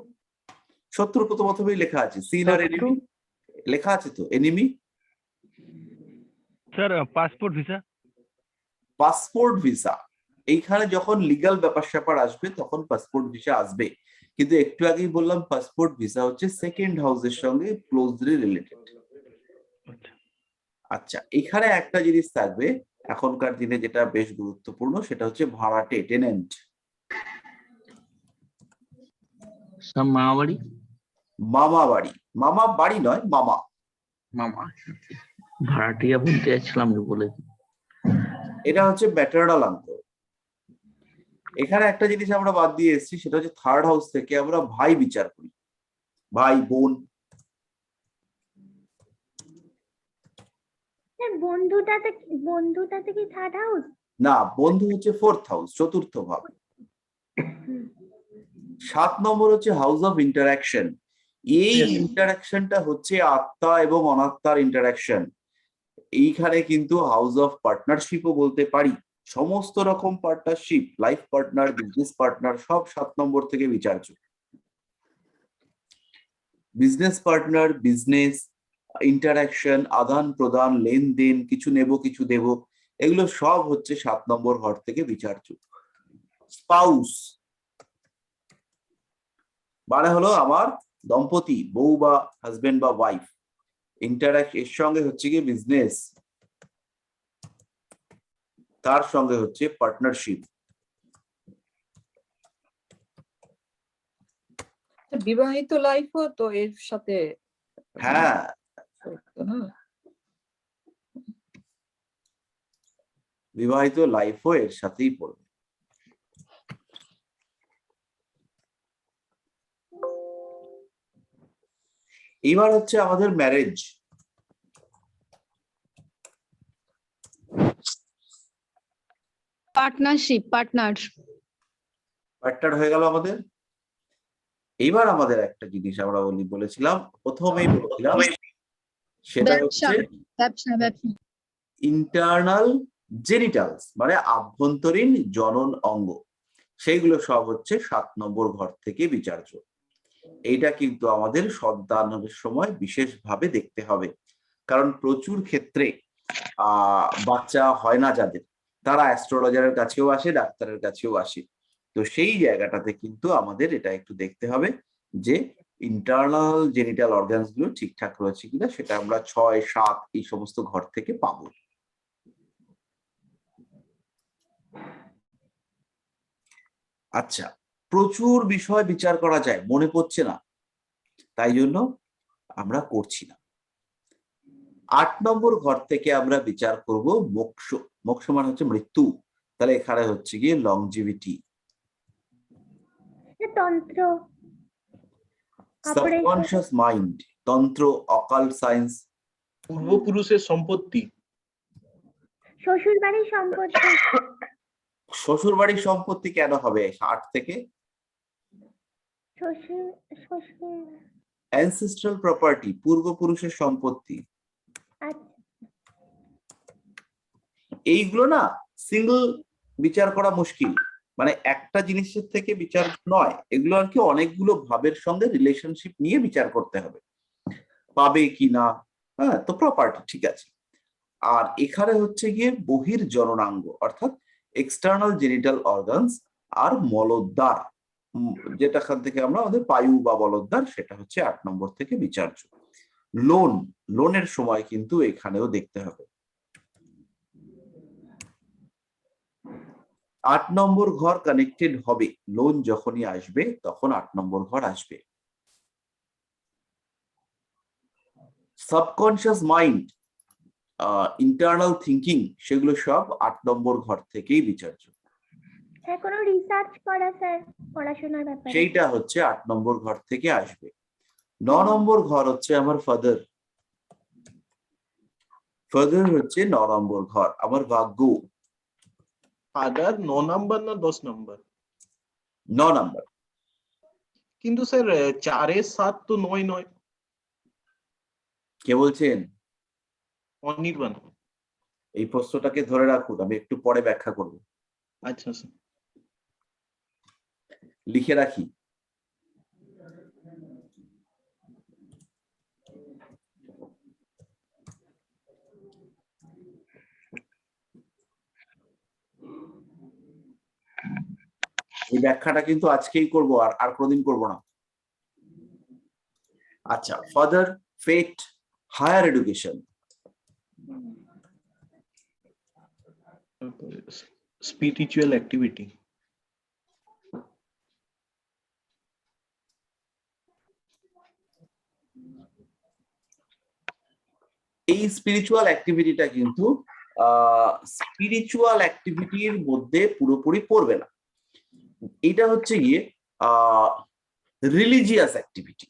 শত্রু প্রথমেই লেখা আছে, সিন আর এনিমি লেখা আছে তো। Enemy sir passport visa. Passport visa, এইখানে যখন লিগ্যাল ব্যাপার স্যাপার আসবে তখন পাসপোর্ট ভিসা আসবে, কিন্তু একটু আগেই বললাম পাসপোর্ট ভিসা হচ্ছে 2nd হাউসের সঙ্গে ক্লোজলি রিলেটেড। আচ্ছা, এখানে একটা জিনিস থাকবে এখনকার দিনে যেটা বেশ গুরুত্বপূর্ণ, সেটা হচ্ছে ভাড়াটে, টেনেন্ট। মামা বাড়ি, মামা বাড়ি, মামা বাড়ি নয়, মামা। মামা ভাড়াটিয়া বলতে যাচ্ছিলাম বলে। এটা হচ্ছে ম্যাটারনাল আঙ্কল। এখানে একটা জিনিস আমরা বাদ দিয়ে এসেছি, সেটা হচ্ছে 3rd হাউস থেকে আমরা ভাই বিচার করি, ভাই বোন। স্যার বন্ধুটাতে কি থার্ড হাউস? না, বন্ধু হচ্ছে 4th হাউস, চতুর্থ ভাব। 7 নম্বর হচ্ছে হাউস অফ ইন্টারাকশন। এই ইন্টারাকশনটা হচ্ছে আত্মা এবং অনাত্মার ইন্টারাকশন। এইখানে কিন্তু হাউস অফ পার্টনারশিপও বলতে পারি। সমস্ত রকম partnership, life partner, business partner, সব 7 নম্বর থেকে বিচার্য। বিজনেস পার্টনার, বিজনেস ইন্টারাকশন, আদান প্রদান, লেনদেন, কিছু নেব কিছু দেব, এগুলো সব হচ্ছে 7 নম্বর ঘর থেকে বিচার্য। স্পাউস মানে হলো আমার দম্পতি, বউ বা হাজবেন্ড বা ওয়াইফ। ইন্টারাক্ট এর সঙ্গে হচ্ছে কি বিজনেস, তার সঙ্গে হচ্ছে পার্টনারশিপ। বিবাহিত লাইফও তো এর সাথে হ্যাঁ, যুক্ত না? বিবাহিত লাইফও এর সাথেই পড়বে। এবার হচ্ছে আমাদের ম্যারেজ। Partnership, partner. পার্টনার হয়ে গেল আমাদের। এবার আমাদের একটা জিনিস আমরা বলেছিলাম, প্রথমেই বলেছিলাম, সেটা ব্যবসা, হচ্ছে ব্যবসা, ব্যবসা। ইন্টারনাল জেনিটালস, মানে আভ্যন্তরীণ জনন অঙ্গ, সেইগুলো সব হচ্ছে 7 নম্বর ঘর থেকে বিচার্য। এইটা কিন্তু আমাদের সন্তানের সময় বিশেষভাবে দেখতে হবে, কারণ প্রচুর ক্ষেত্রে বাচ্চা হয় না যাদের, তারা অ্যাস্ট্রোলজারের কাছেও আসে, ডাক্তারের কাছেও আসে। তো সেই জায়গাটাতে কিন্তু আমাদের এটা একটু দেখতে হবে যে ইন্টারনাল জেনিটাল অর্গানস গুলো ঠিকঠাক রয়েছে কিনা, সেটা আমরা 6, 7 এই সমস্ত ঘর থেকে পাবো। আচ্ছা, প্রচুর বিষয় বিচার করা যায়, মনে পড়ছে না, তাই জন্য আমরা করছি না। 8 নম্বর ঘর থেকে আমরা বিচার করব মোক্ষ। মোক্ষ মানে হচ্ছে মৃত্যু, তাহলে এখানে হচ্ছে গিয়ে লংজিভিটি। তন্ত্র, সাবকনশিয়াস মাইন্ড, তন্ত্র, অকাল্ট সায়েন্স। পূর্বপুরুষের সম্পত্তি। শ্বশুর বাড়ির সম্পত্তি, শ্বশুর বাড়ির সম্পত্তি কেন হবে 8 থেকে? শ্বশুর শ্বশুর অ্যানসেস্ট্রাল প্রপার্টি, পূর্বপুরুষের সম্পত্তি। আচ্ছা, এইগুলো না সিঙ্গল বিচার করা মুশকিল, মানে একটা জিনিসের থেকে বিচার নয়, এগুলো আর কি অনেকগুলো ভাবের সঙ্গে রিলেশনশিপ নিয়ে বিচার করতে হবে, পাবে কি না। হ্যাঁ, তো প্রপার্টি ঠিক আছে। আর এখানে হচ্ছে গিয়ে বহির জননাঙ্গ অর্থাৎ এক্সটার্নাল জেনিটাল অর্গানস আর মলদ্বার, যেটাখান থেকে আমরা আমাদের পায়ু বা মলদ্বার, সেটা হচ্ছে 8 নম্বর থেকে বিচার্য। লোনের সময় কিন্তু এখানেও দেখতে হবে। 8 নম্বর ঘর কানেক্টেড হবে, লোন যখনই আসবে তখন 8 নম্বর ঘর আসবে। সাবকনশিয়াস মাইন্ড, ইন্টারনাল থিঙ্কিং, সেগুলো সব 8 নম্বর ঘর থেকেই বিচার্য। স্যার কোনো রিসার্চ করা স্যার পড়াশোনার ব্যাপারে? সেইটা হচ্ছে 8 নম্বর ঘর থেকে আসবে। 9 নম্বর ঘর হচ্ছে আমার ফাদার। ফাদার হচ্ছে 9 নম্বর ঘর, আমার ভাগ্য। ফাদার 9 নাম্বার না 10 নাম্বার? 9 নম্বর। কিন্তু স্যার 4 এর 7 তো 9 নয়। কে বলছেন? অনির্বাণ। এই প্রশ্নটাকে ধরে রাখুন, আমি একটু পরে ব্যাখ্যা করব। আচ্ছা স্যার। লিখে রাখি। এই ব্যাখ্যাটা কিন্তু আজকেই করব, আর কোনোদিন করব না। আচ্ছা, ফাদার, ফেট, হায়ার এডুকেশন। Spiritual activity. এই স্পিরিচুয়াল অ্যাক্টিভিটিটা কিন্তু স্পিরিচুয়াল অ্যাক্টিভিটির মধ্যে পুরোপুরি পড়বে না, এটা হচ্ছে গিয়ে রিলিজিয়াস অ্যাক্টিভিটি।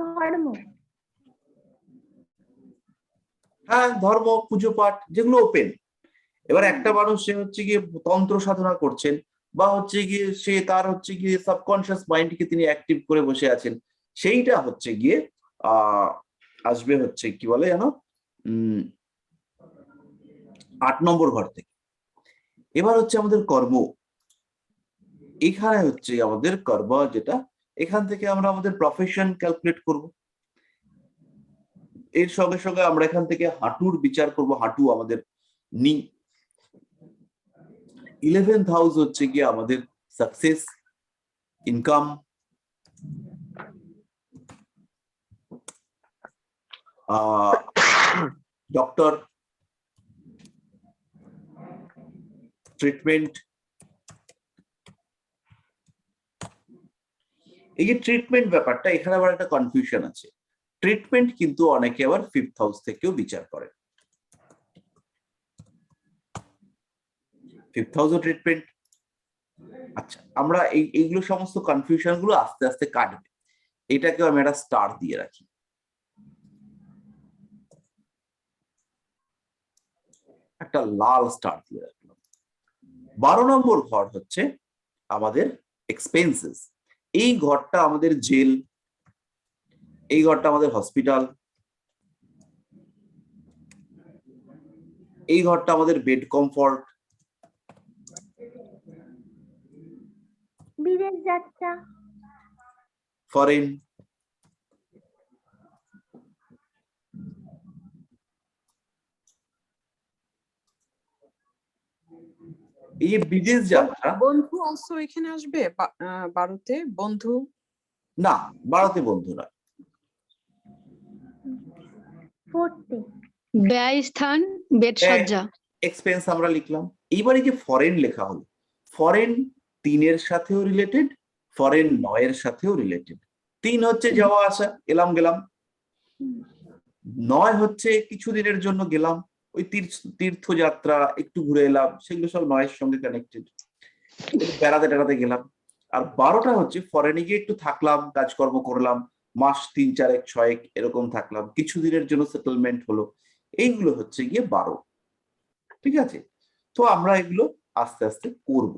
ধর্ম, হ্যাঁ, ধর্ম, পুজো পাঠ, যেগুলো ওপেন। এবার একটা মানুষ সে হচ্ছে গিয়ে তন্ত্র সাধনা করছেন, বা হচ্ছে গিয়ে সে তার হচ্ছে গিয়ে সাবকনশিয়াস মাইন্ডকে তিনি অ্যাক্টিভ করে বসে আছেন, সেইটা হচ্ছে গিয়ে আসবে হচ্ছে কি বলে জানো 8 নম্বর ঘর থেকে। এবার হচ্ছে আমাদের কর্ম, এখানে হচ্ছে আমাদের কর্ম, যেটা এখান থেকে আমরা আমাদের প্রফেশন ক্যালকুলেট করব। এর সঙ্গে সঙ্গে আমরা এখান থেকে হাঁটুর বিচার করব, হাঁটু আমাদের নি। 11th হাউস হচ্ছে গিয়ে আমাদের সাকসেস, ইনকাম। Doctor, treatment. এই যে ট্রিটমেন্ট ব্যাপারটা, এখানে আবার একটা কনফিউশন আছে। ট্রিটমেন্ট কিন্তু অনেকে আবার 5th হাউস থেকেও বিচার করে। 5th হাউসও treatment. আচ্ছা, আমরা এইগুলো সমস্ত কনফিউশন গুলো আস্তে আস্তে কাটবে। এটাকেও আমি একটা স্টার দিয়ে রাখি। একটা লাল স্টার দিয়ে রাখলাম। 12 নম্বর ঘর হচ্ছে আমাদের এক্সপেন্সেস। এই ঘরটা আমাদের জেল, এই ঘরটা আমাদের হসপিটাল, এই ঘরটা আমাদের বেড কমফর্ট, যাত্রা, ফরেন, এই যে বিদেশ যাত্রা, বন্ধু অলসো এখানে আসবে 12তে বন্ধু। না 12তে বন্ধু না, 40, ব্যয় স্থান, বেডসজ্জা। এক্সপেন্স আমরা লিখলাম। এইবারে যে ফরেন লেখা হলো, ফরেন 3 এর সাথেও রিলেটেড, ফরেন 9 এর সাথেও রিলেটেড। 3 হচ্ছে যাওয়া আসা, এলাম গেলাম। 9 হচ্ছে কিছুদিনের জন্য গেলাম, ওই তীর্থযাত্রা, একটু ঘুরে এলাম, সেগুলো সব 9 এর সঙ্গে কানেক্টেড, বেড়াতে টেড়াতে গেলাম। আর 12টা হচ্ছে ফরেনে গিয়ে একটু থাকলাম, কাজকর্ম করলাম, মাস 3, 4, 6 এরকম থাকলাম, কিছুদিনের জন্য সেটেলমেন্ট হলো, এইগুলো হচ্ছে গিয়ে 12। ঠিক আছে, তো আমরা এগুলো আস্তে আস্তে করব।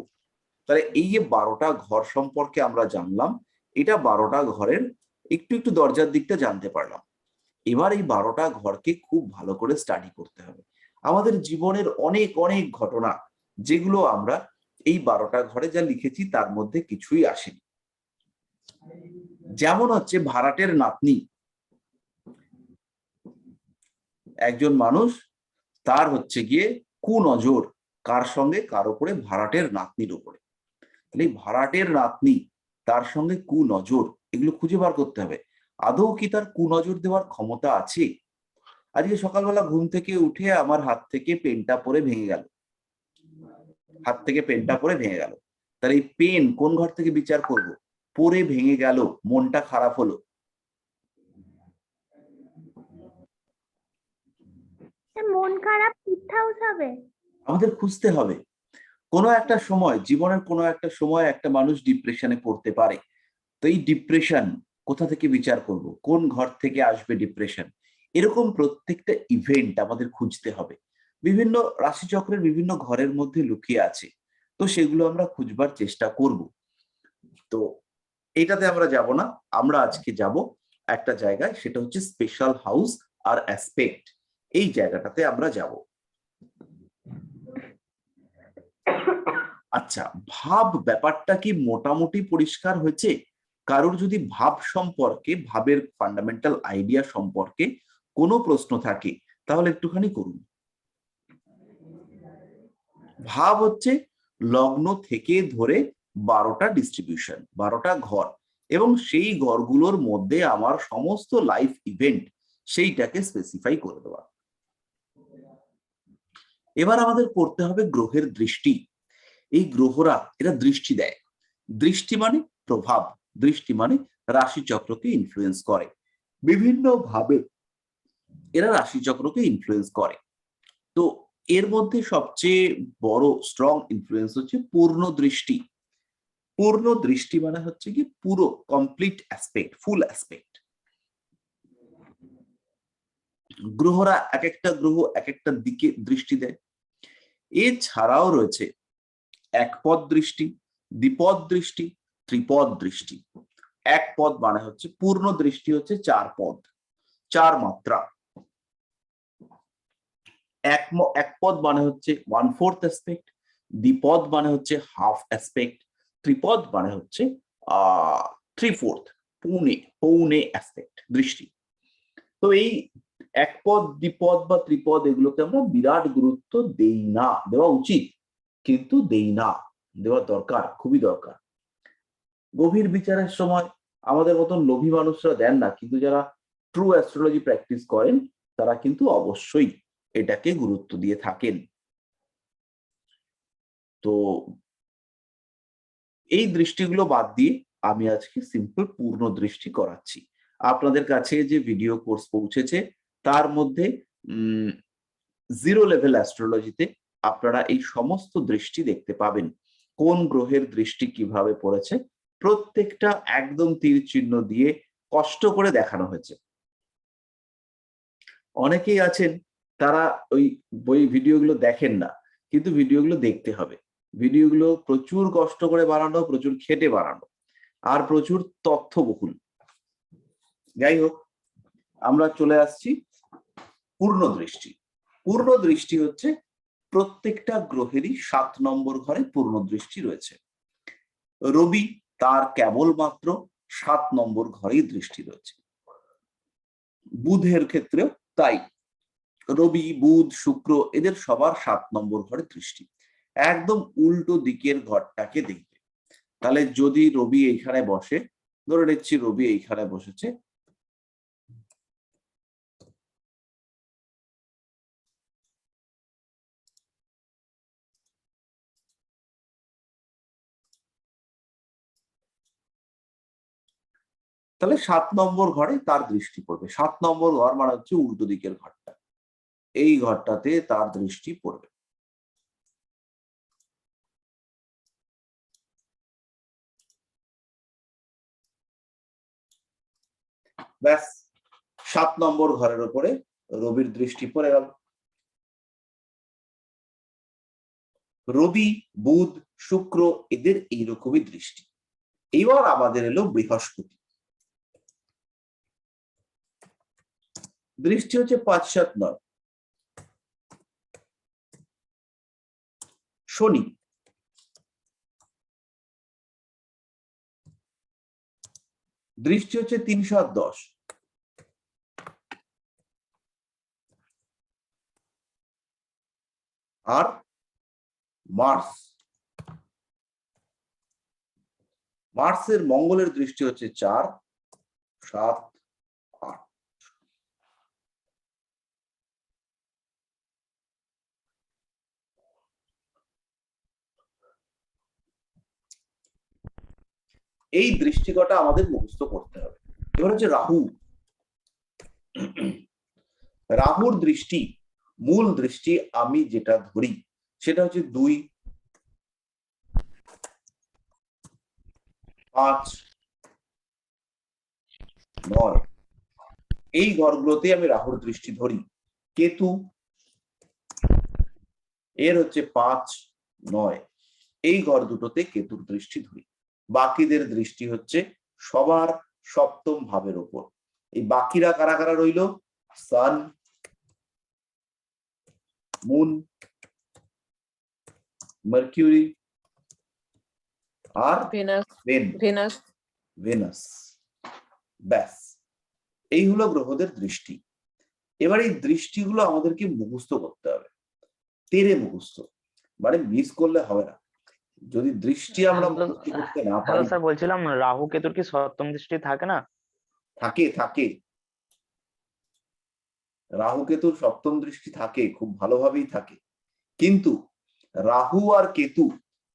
তাহলে এই যে 12টা ঘর সম্পর্কে আমরা জানলাম, এটা 12টা ঘরের একটু একটু দরজার দিকটা জানতে পারলাম। এবার এই 12টা ঘরকে খুব ভালো করে স্টাডি করতে হবে। আমাদের জীবনের অনেক অনেক ঘটনা, যেগুলো আমরা এই 12টা ঘরে যা লিখেছি তার মধ্যে কিছুই আসেনি। যেমন হচ্ছে ভাড়াটের নাতনি, একজন মানুষ, তার হচ্ছে গিয়ে কুনজর কার সঙ্গে, কার উপরে, ভাড়াটের নাতনির উপরে। তাহলে ভাড়াটের নাতনি, তার সঙ্গে কুনজর, এগুলো খুঁজে বার করতে হবে। আদৌ কি তার কুনজর দেওয়ার ক্ষমতা আছে? আজকে সকালবেলা ঘুম থেকে উঠে আমার হাত থেকে পেনটা পড়ে ভেঙে গেল, হাত থেকে পেনটা পড়ে ভেঙে গেল। তাহলে এই পেন কোন ঘর থেকে বিচার করব? পড়ে ভেঙে গেল, মনটা খারাপ হলো, মন খারাপ ফিফথ হাউস হবে। আমাদের খুঁজতে হবে। কোনো একটা সময়, জীবনের কোনো একটা সময় একটা মানুষ ডিপ্রেশনে পড়তে পারে। তো এই ডিপ্রেশন কোথা থেকে বিচার করব? কোন ঘর থেকে আসবে ডিপ্রেশন? এরকম প্রত্যেকটা ইভেন্ট আমাদের খুঁজতে হবে। বিভিন্ন রাশিচক্রের বিভিন্ন ঘরের মধ্যে লুকিয়ে আছে, তো সেগুলো আমরা খুঁজবার চেষ্টা করব। তো এটাতে আমরা যাব না, আমরা আজকে যাব একটা জায়গায়, সেটা হচ্ছে স্পেশাল হাউস আর অ্যাসপেক্ট। এই জায়গাটাতে আমরা যাব। আচ্ছা, ভাব ব্যাপারটা কি মোটামুটি পরিষ্কার হয়েছে? কারোর যদি ভাব সম্পর্কে, ভাবের ফান্ডামেন্টাল আইডিয়া সম্পর্কে কোনো প্রশ্ন থাকে তাহলে একটুখানি করুন। ভাব হচ্ছে লগ্ন থেকে ধরে 12টা ডিস্ট্রিবিউশন, 12টা ঘর, এবং সেই ঘরগুলোর মধ্যে আমার সমস্ত লাইফ ইভেন্ট, সেইটাকে স্পেসিফাই করে দেওয়া। এবার আমাদের করতে হবে গ্রহের দৃষ্টি। এই গ্রহরা এরা দৃষ্টি দেয়। দৃষ্টি মানে প্রভাব, দৃষ্টি মানে রাশিচক্রকে ইনফ্লুয়েন্স করে বিভিন্ন ভাবে, এরা রাশিচক্রকে ইনফ্লুয়েন্স করে। তো এর মধ্যে সবচেয়ে বড় স্ট্রং ইনফ্লুয়েন্স হচ্ছে পূর্ণ দৃষ্টি। পূর্ণ দৃষ্টি মানে হচ্ছে কি পুরো, কমপ্লিট অ্যাসপেক্ট, ফুল অ্যাসপেক্ট। গ্রহরা এক একটা গ্রহ এক একটা দিকে দৃষ্টি দেয়। এছাড়াও রয়েছে একপদ দৃষ্টি, দ্বিপদ দৃষ্টি, ত্রিপদ দৃষ্টি। এক পদ মানে হচ্ছে পূর্ণ দৃষ্টি হচ্ছে 4 পদ, 4 মাত্রা। এক পদ মানে হচ্ছে 1/4 অ্যাসপেক্ট, দ্বিপদ মানে হচ্ছে হাফ অ্যাসপেক্ট, ত্রিপদ মানে হচ্ছে 3/4, পৌনে অ্যাসপেক্ট দৃষ্টি। তো এই এক পদ, দ্বিপদ বা ত্রিপদ, এগুলোকে আমরা বিরাট গুরুত্ব দেই না, দেওয়া উচিত কিন্তু দেই না, দেওয়া দরকার, খুবই দরকার। গভীর বিচারের সময় আমাদের মতন লোভী মানুষরা দেন না, কিন্তু যারা ট্রু অ্যাস্ট্রোলজি প্র্যাকটিস করেন তারা কিন্তু অবশ্যই এটাকে গুরুত্ব দিয়ে থাকেন। তো এই দৃষ্টিগুলো বাদ দিয়ে আমি আজকে সিম্পল পূর্ণ দৃষ্টি করাচ্ছি। আপনাদের কাছে যে ভিডিও কোর্স পৌঁছেছে তার মধ্যে 0 লেভেল অ্যাস্ট্রোলজিতে আপনারা এই সমস্ত দৃষ্টি দেখতে পাবেন। কোন গ্রহের দৃষ্টি কিভাবে পড়েছে প্রত্যেকটা একদম তীর চিহ্ন দিয়ে কষ্ট করে দেখানো হয়েছে। অনেকেই আছেন তারা ওই ভিডিওগুলো দেখেন না, কিন্তু ভিডিওগুলো দেখতে হবে। ভিডিওগুলো প্রচুর কষ্ট করে বানানো, প্রচুর খেটে বানানো, আর প্রচুর তথ্যবহুল। যাই হোক, আমরা চলে আসছি পূর্ণ দৃষ্টি। পূর্ণ দৃষ্টি হচ্ছে প্রত্যেকটা গ্রহেরই 7 নম্বর ঘরে পূর্ণ দৃষ্টি রয়েছে। রবি তার কেবলমাত্র 7 নম্বর ঘরেই দৃষ্টি রয়েছে। বুধের ক্ষেত্রেও তাই, রবি, বুধ, শুক্র এদের সবার 7 নম্বর ঘরে দৃষ্টি। একদম উল্টো দিকের ঘরটাকে দেখবে। তাহলে যদি রবি এইখানে বসে, ধরে নিচ্ছি রবি এইখানে বসেছে, তাহলে 7 নম্বর ঘরে তার দৃষ্টি পড়বে। 7 নম্বর ঘর মানে হচ্ছে উল্টো দিকের ঘরটা, এই ঘরটাতে তার দৃষ্টি পড়বে। ব্যাস, 7 নম্বর ঘরের উপরে রবির দৃষ্টি পড়ে গেল। রবি, বুধ, শুক্র এদের এইরকমই দৃষ্টি। এবার আমাদের এলো বৃহস্পতি। দৃষ্টি হচ্ছে 5, 7, 9। শনি, দৃষ্টি হচ্ছে 3, 7, 10। আর মার্স, মার্সের মঙ্গলের দৃষ্টি হচ্ছে 4, 7, 8। এই দৃষ্টিকটা আমাদের মুখস্থ করতে হবে। এবার হচ্ছে রাহু। রাহুর দৃষ্টি, মূল দৃষ্টি আমি যেটা ধরি সেটা হচ্ছে 2, 5, 9 এই ঘরগুলোতে আমি রাহুর দৃষ্টি ধরি। কেতু এর হচ্ছে 5, 9 এই ঘর দুটোতে কেতুর দৃষ্টি ধরি। বাকিদের দৃষ্টি হচ্ছে সবার 7ম ভাবের উপর। এই বাকিরা কারা কারা রইল? সান, মুন, মার্কিউরি আর ভেনাস। ব্যাস, এই হলো গ্রহদের দৃষ্টি। এবার এই দৃষ্টিগুলো আমাদেরকে মুখস্থ করতে হবে, তেরে মুখস্থ, মানে মিস করলে হবে না। যদি দৃষ্টি আমরা মুখস্থ করতে না পারি। স্যার বলছিলাম রাহু কেতুর কি 7ম দৃষ্টি থাকে না? থাকে থাকে, রাহু কেতুর 7ম দৃষ্টি থাকে, খুব ভালোভাবেই থাকে। কিন্তু রাহু আর কেতু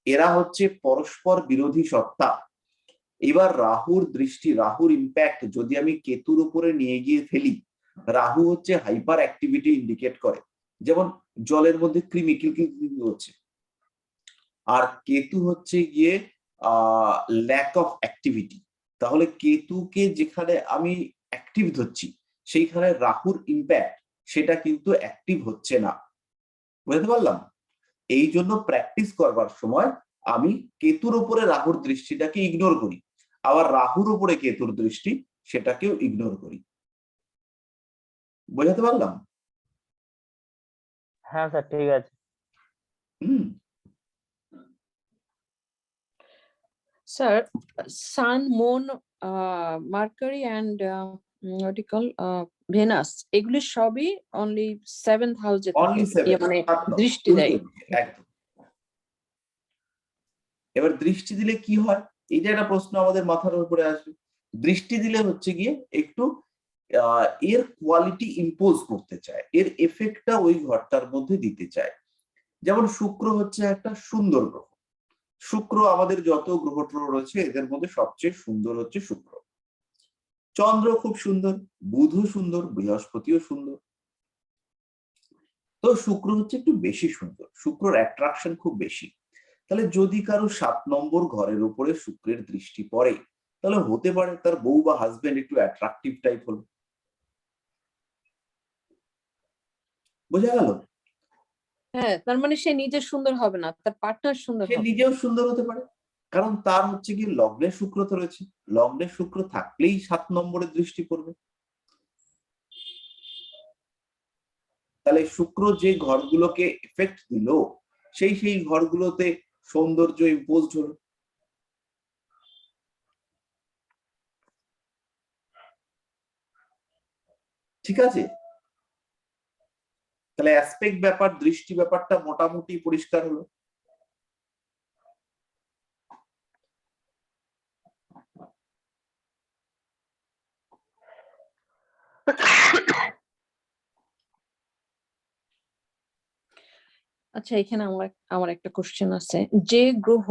এরা হচ্ছে পরস্পর বিরোধী সত্তা। এবার রাহুর দৃষ্টি, রাহুর ইম্প্যাক্ট যদি আমি কেতুর উপরে নিয়ে গিয়ে ফেলি, রাহু হচ্ছে হাইপার অ্যাক্টিভিটি ইন্ডিকেট করে, যেমন জলের মধ্যে কৃমি কিলকিল হচ্ছে, আর কেতু হচ্ছে গিয়ে ল্যাক অফ অ্যাক্টিভিটি। তাহলে কেতুকে যেখানে আমি অ্যাক্টিভ ধরছি সেইখানে রাহুর ইম্প্যাক্ট সেটা কিন্তু অ্যাক্টিভ হচ্ছে না। বুঝতে পারলাম? এই জন্য প্র্যাকটিস করবার সময় আমি কেতুর উপরে রাহুর দৃষ্টিটাকে ইগনোর করি, আবার রাহুর উপরে কেতুর দৃষ্টি সেটাকেও ইগনোর করি। বোঝাতে পারলাম? হ্যাঁ স্যার, ঠিক আছে। Sir, Sun, Moon, Mercury and what you call Venus, এগুলি সবই only 7th house এ Only থাকে, 7, মানে 7 নয়, দৃষ্টি দেয়। উল্টো দিকে, একদম। এবার দৃষ্টি দিলে কি হয়, এইটা একটা প্রশ্ন আমাদের মাথার উপরে আসবে। দৃষ্টি দিলে হচ্ছে গিয়ে একটু এর কোয়ালিটি ইম্পোজ করতে চায়, এর এফেক্টটা ওই ঘরটার মধ্যে দিতে চায়। যেমন শুক্র হচ্ছে একটা সুন্দর গ্রহ। শুক্র আমাদের যত গ্রহ রয়েছে এদের মধ্যে সবচেয়ে সুন্দর হচ্ছে শুক্র। চন্দ্র খুব সুন্দর, বুধও সুন্দর, বৃহস্পতিও সুন্দর। তো শুক্র হচ্ছে একটু বেশি সুন্দর, শুক্রর অ্যাট্রাকশন খুব বেশি। তাহলে যদি কারো 7 নম্বর ঘরের উপরে শুক্রের দৃষ্টি পড়ে, তাহলে হতে পারে তার বউ বা হাজবেন্ড একটু অ্যাট্রাকটিভ টাইপ হলো। বোঝা গেল? হ্যাঁ, তার মানে সে নিজে সুন্দর হবে না, তার পার্টনার সুন্দর সে হবে। নিজেও সুন্দর হতে পারে, কারণ তার হচ্ছে কি লগ্নে শুক্র তো রয়েছে, লগ্নে শুক্র থাকলেই 7 নম্বরের দৃষ্টি পড়বে। তাহলে শুক্র যে ঘরগুলোকে এফেক্ট দিল সেই ঘরগুলোতে সৌন্দর্য ইম্পোজড হলো। ঠিক আছে, তাহলে অ্যাসপেক্ট ব্যাপার, দৃষ্টি ব্যাপারটা মোটামুটি পরিষ্কার হলো। আচ্ছা, এখানে আমার একটা কোশ্চেন আছে। যে গ্রহ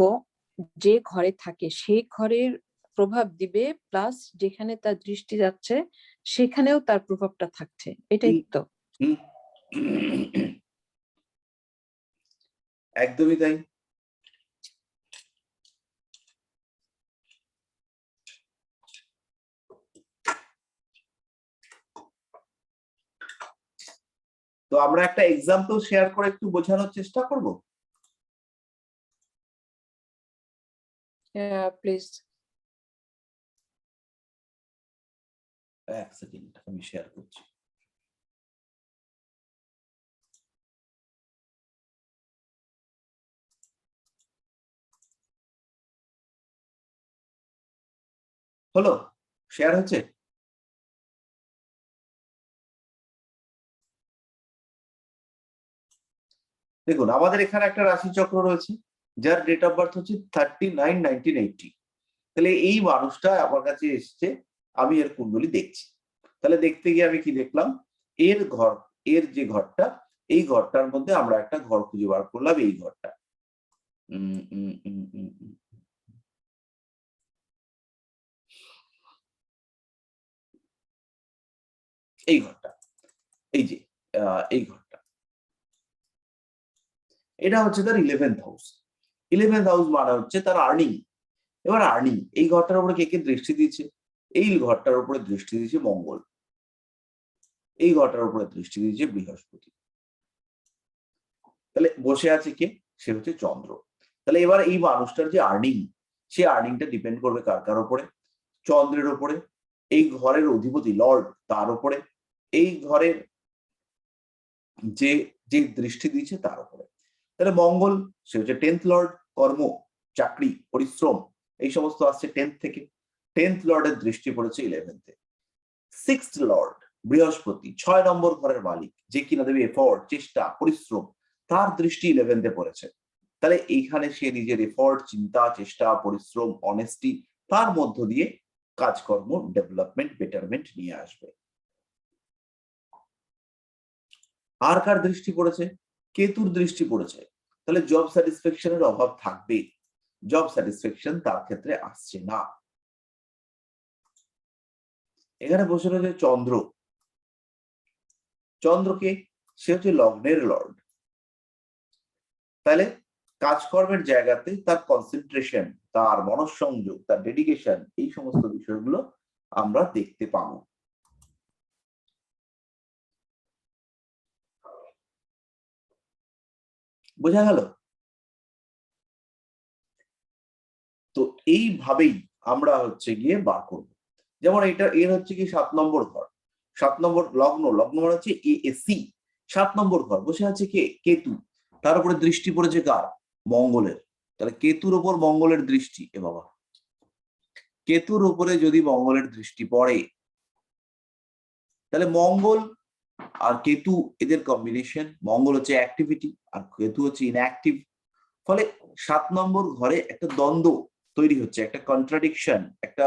যে ঘরে থাকে সেই ঘরের প্রভাব দিবে, প্লাস যেখানে তার দৃষ্টি যাচ্ছে সেখানেও তার প্রভাবটা থাকছে, এটাই তো? হুম, একদমই তাই। তো আমরা একটা এক্সাম্পল শেয়ার করে একটু বোঝানোর চেষ্টা করব। প্লিজ। এক সেকেন্ড, আমি শেয়ার করছি। হলো, শেয়ার হচ্ছে? দেখুন, আমাদের এখানে একটা রাশিচক্র রয়েছে যার ডেট অফ বার্থ হচ্ছে 39/1980। তাহলে এই মানুষটা আমার কাছে এসছে, আমি এর কুণ্ডলী দেখছি। তাহলে দেখতে গিয়ে আমি কি দেখলাম, এর ঘর, এর যে ঘরটা, এই ঘরটার মধ্যে আমরা একটা ঘর খুঁজে বার করলাম, এই ঘরটা। এই ঘরটা, এই যে এই ঘরটা, এটা হচ্ছে তার 11th হাউস। 11th হাউস মানে হচ্ছে তার আর্নিং। এবার আর্নিং, এই ঘরটার উপরে কে কে দৃষ্টি দিচ্ছে? এই ঘরটার উপরে দৃষ্টি দিচ্ছে মঙ্গল, এই ঘরটার উপরে দৃষ্টি দিচ্ছে বৃহস্পতি। তাহলে বসে আছে কে? সে হচ্ছে চন্দ্র। তাহলে এবার এই মানুষটার যে আর্নিং, সে আর্নিংটা ডিপেন্ড করবে কার কার উপরে? চন্দ্রের উপরে। এই ঘরের অধিপতি লর্ড তার উপরে, এই ঘরের যে যে দৃষ্টি দিচ্ছে তার উপরে। তাহলে মঙ্গল, সে হচ্ছে 10th লর্ড, কর্ম, চাকরি, পরিশ্রম এই সমস্ত আসছে 10th থেকে। 10th লর্ডের দৃষ্টি পড়েছে 11th-এ। 6th লর্ড বৃহস্পতি, 6 নম্বর ঘরের মালিক, যে কিনা দেবে এফোর্ট, চেষ্টা, পরিশ্রম, তার দৃষ্টি 11th-এ পড়েছে। তাহলে এইখানে সে নিজের এফোর্ট, চিন্তা, চেষ্টা, পরিশ্রম, অনেস্টি, তার মধ্য দিয়ে কাজকর্ম, ডেভেলপমেন্ট, বেটারমেন্ট নিয়ে আসবে। আর কার দৃষ্টি পড়েছে? কেতুর দৃষ্টি পড়েছে। তাহলে জব স্যাটিসফ্যাকশনের অভাব থাকবে, জব স্যাটিসফ্যাকশন তার ক্ষেত্রে আসছে না। এখানে বসে রয়েছে চন্দ্র। চন্দ্রকে, সে হচ্ছে লগ্নের লর্ড। তাহলে কাজকর্মের জায়গাতে তার কনসেন্ট্রেশন, তার মনঃসংযোগ, তার ডেডিকেশন, এই সমস্ত বিষয়গুলো আমরা দেখতে পাবো। বোঝা গেল? তো এইভাবেই আমরা হচ্ছে গিয়ে বার করবো। যেমন এটা, এর হচ্ছে কি 7 নম্বর ঘর, 7 নম্বর লগ্ন, লগ্ন মানে হচ্ছে এএসি। 7 নম্বর ঘর বসে আছে কে? কেতু। তার উপরে দৃষ্টি পড়েছে কার? মঙ্গলের। তাহলে কেতুর উপর মঙ্গলের দৃষ্টি, এ বাবা, কেতুর উপরে যদি মঙ্গলের দৃষ্টি পড়ে, তাহলে মঙ্গল আর কেতু এদের কম্বিনেশন, মঙ্গল হচ্ছে অ্যাক্টিভিটি আর কেতু হচ্ছে ইনঅ্যাক্টিভ। ফলে 7 নম্বর ঘরে একটা দ্বন্দ্ব তৈরি হচ্ছে, একটা কন্ট্রাডিকশন, একটা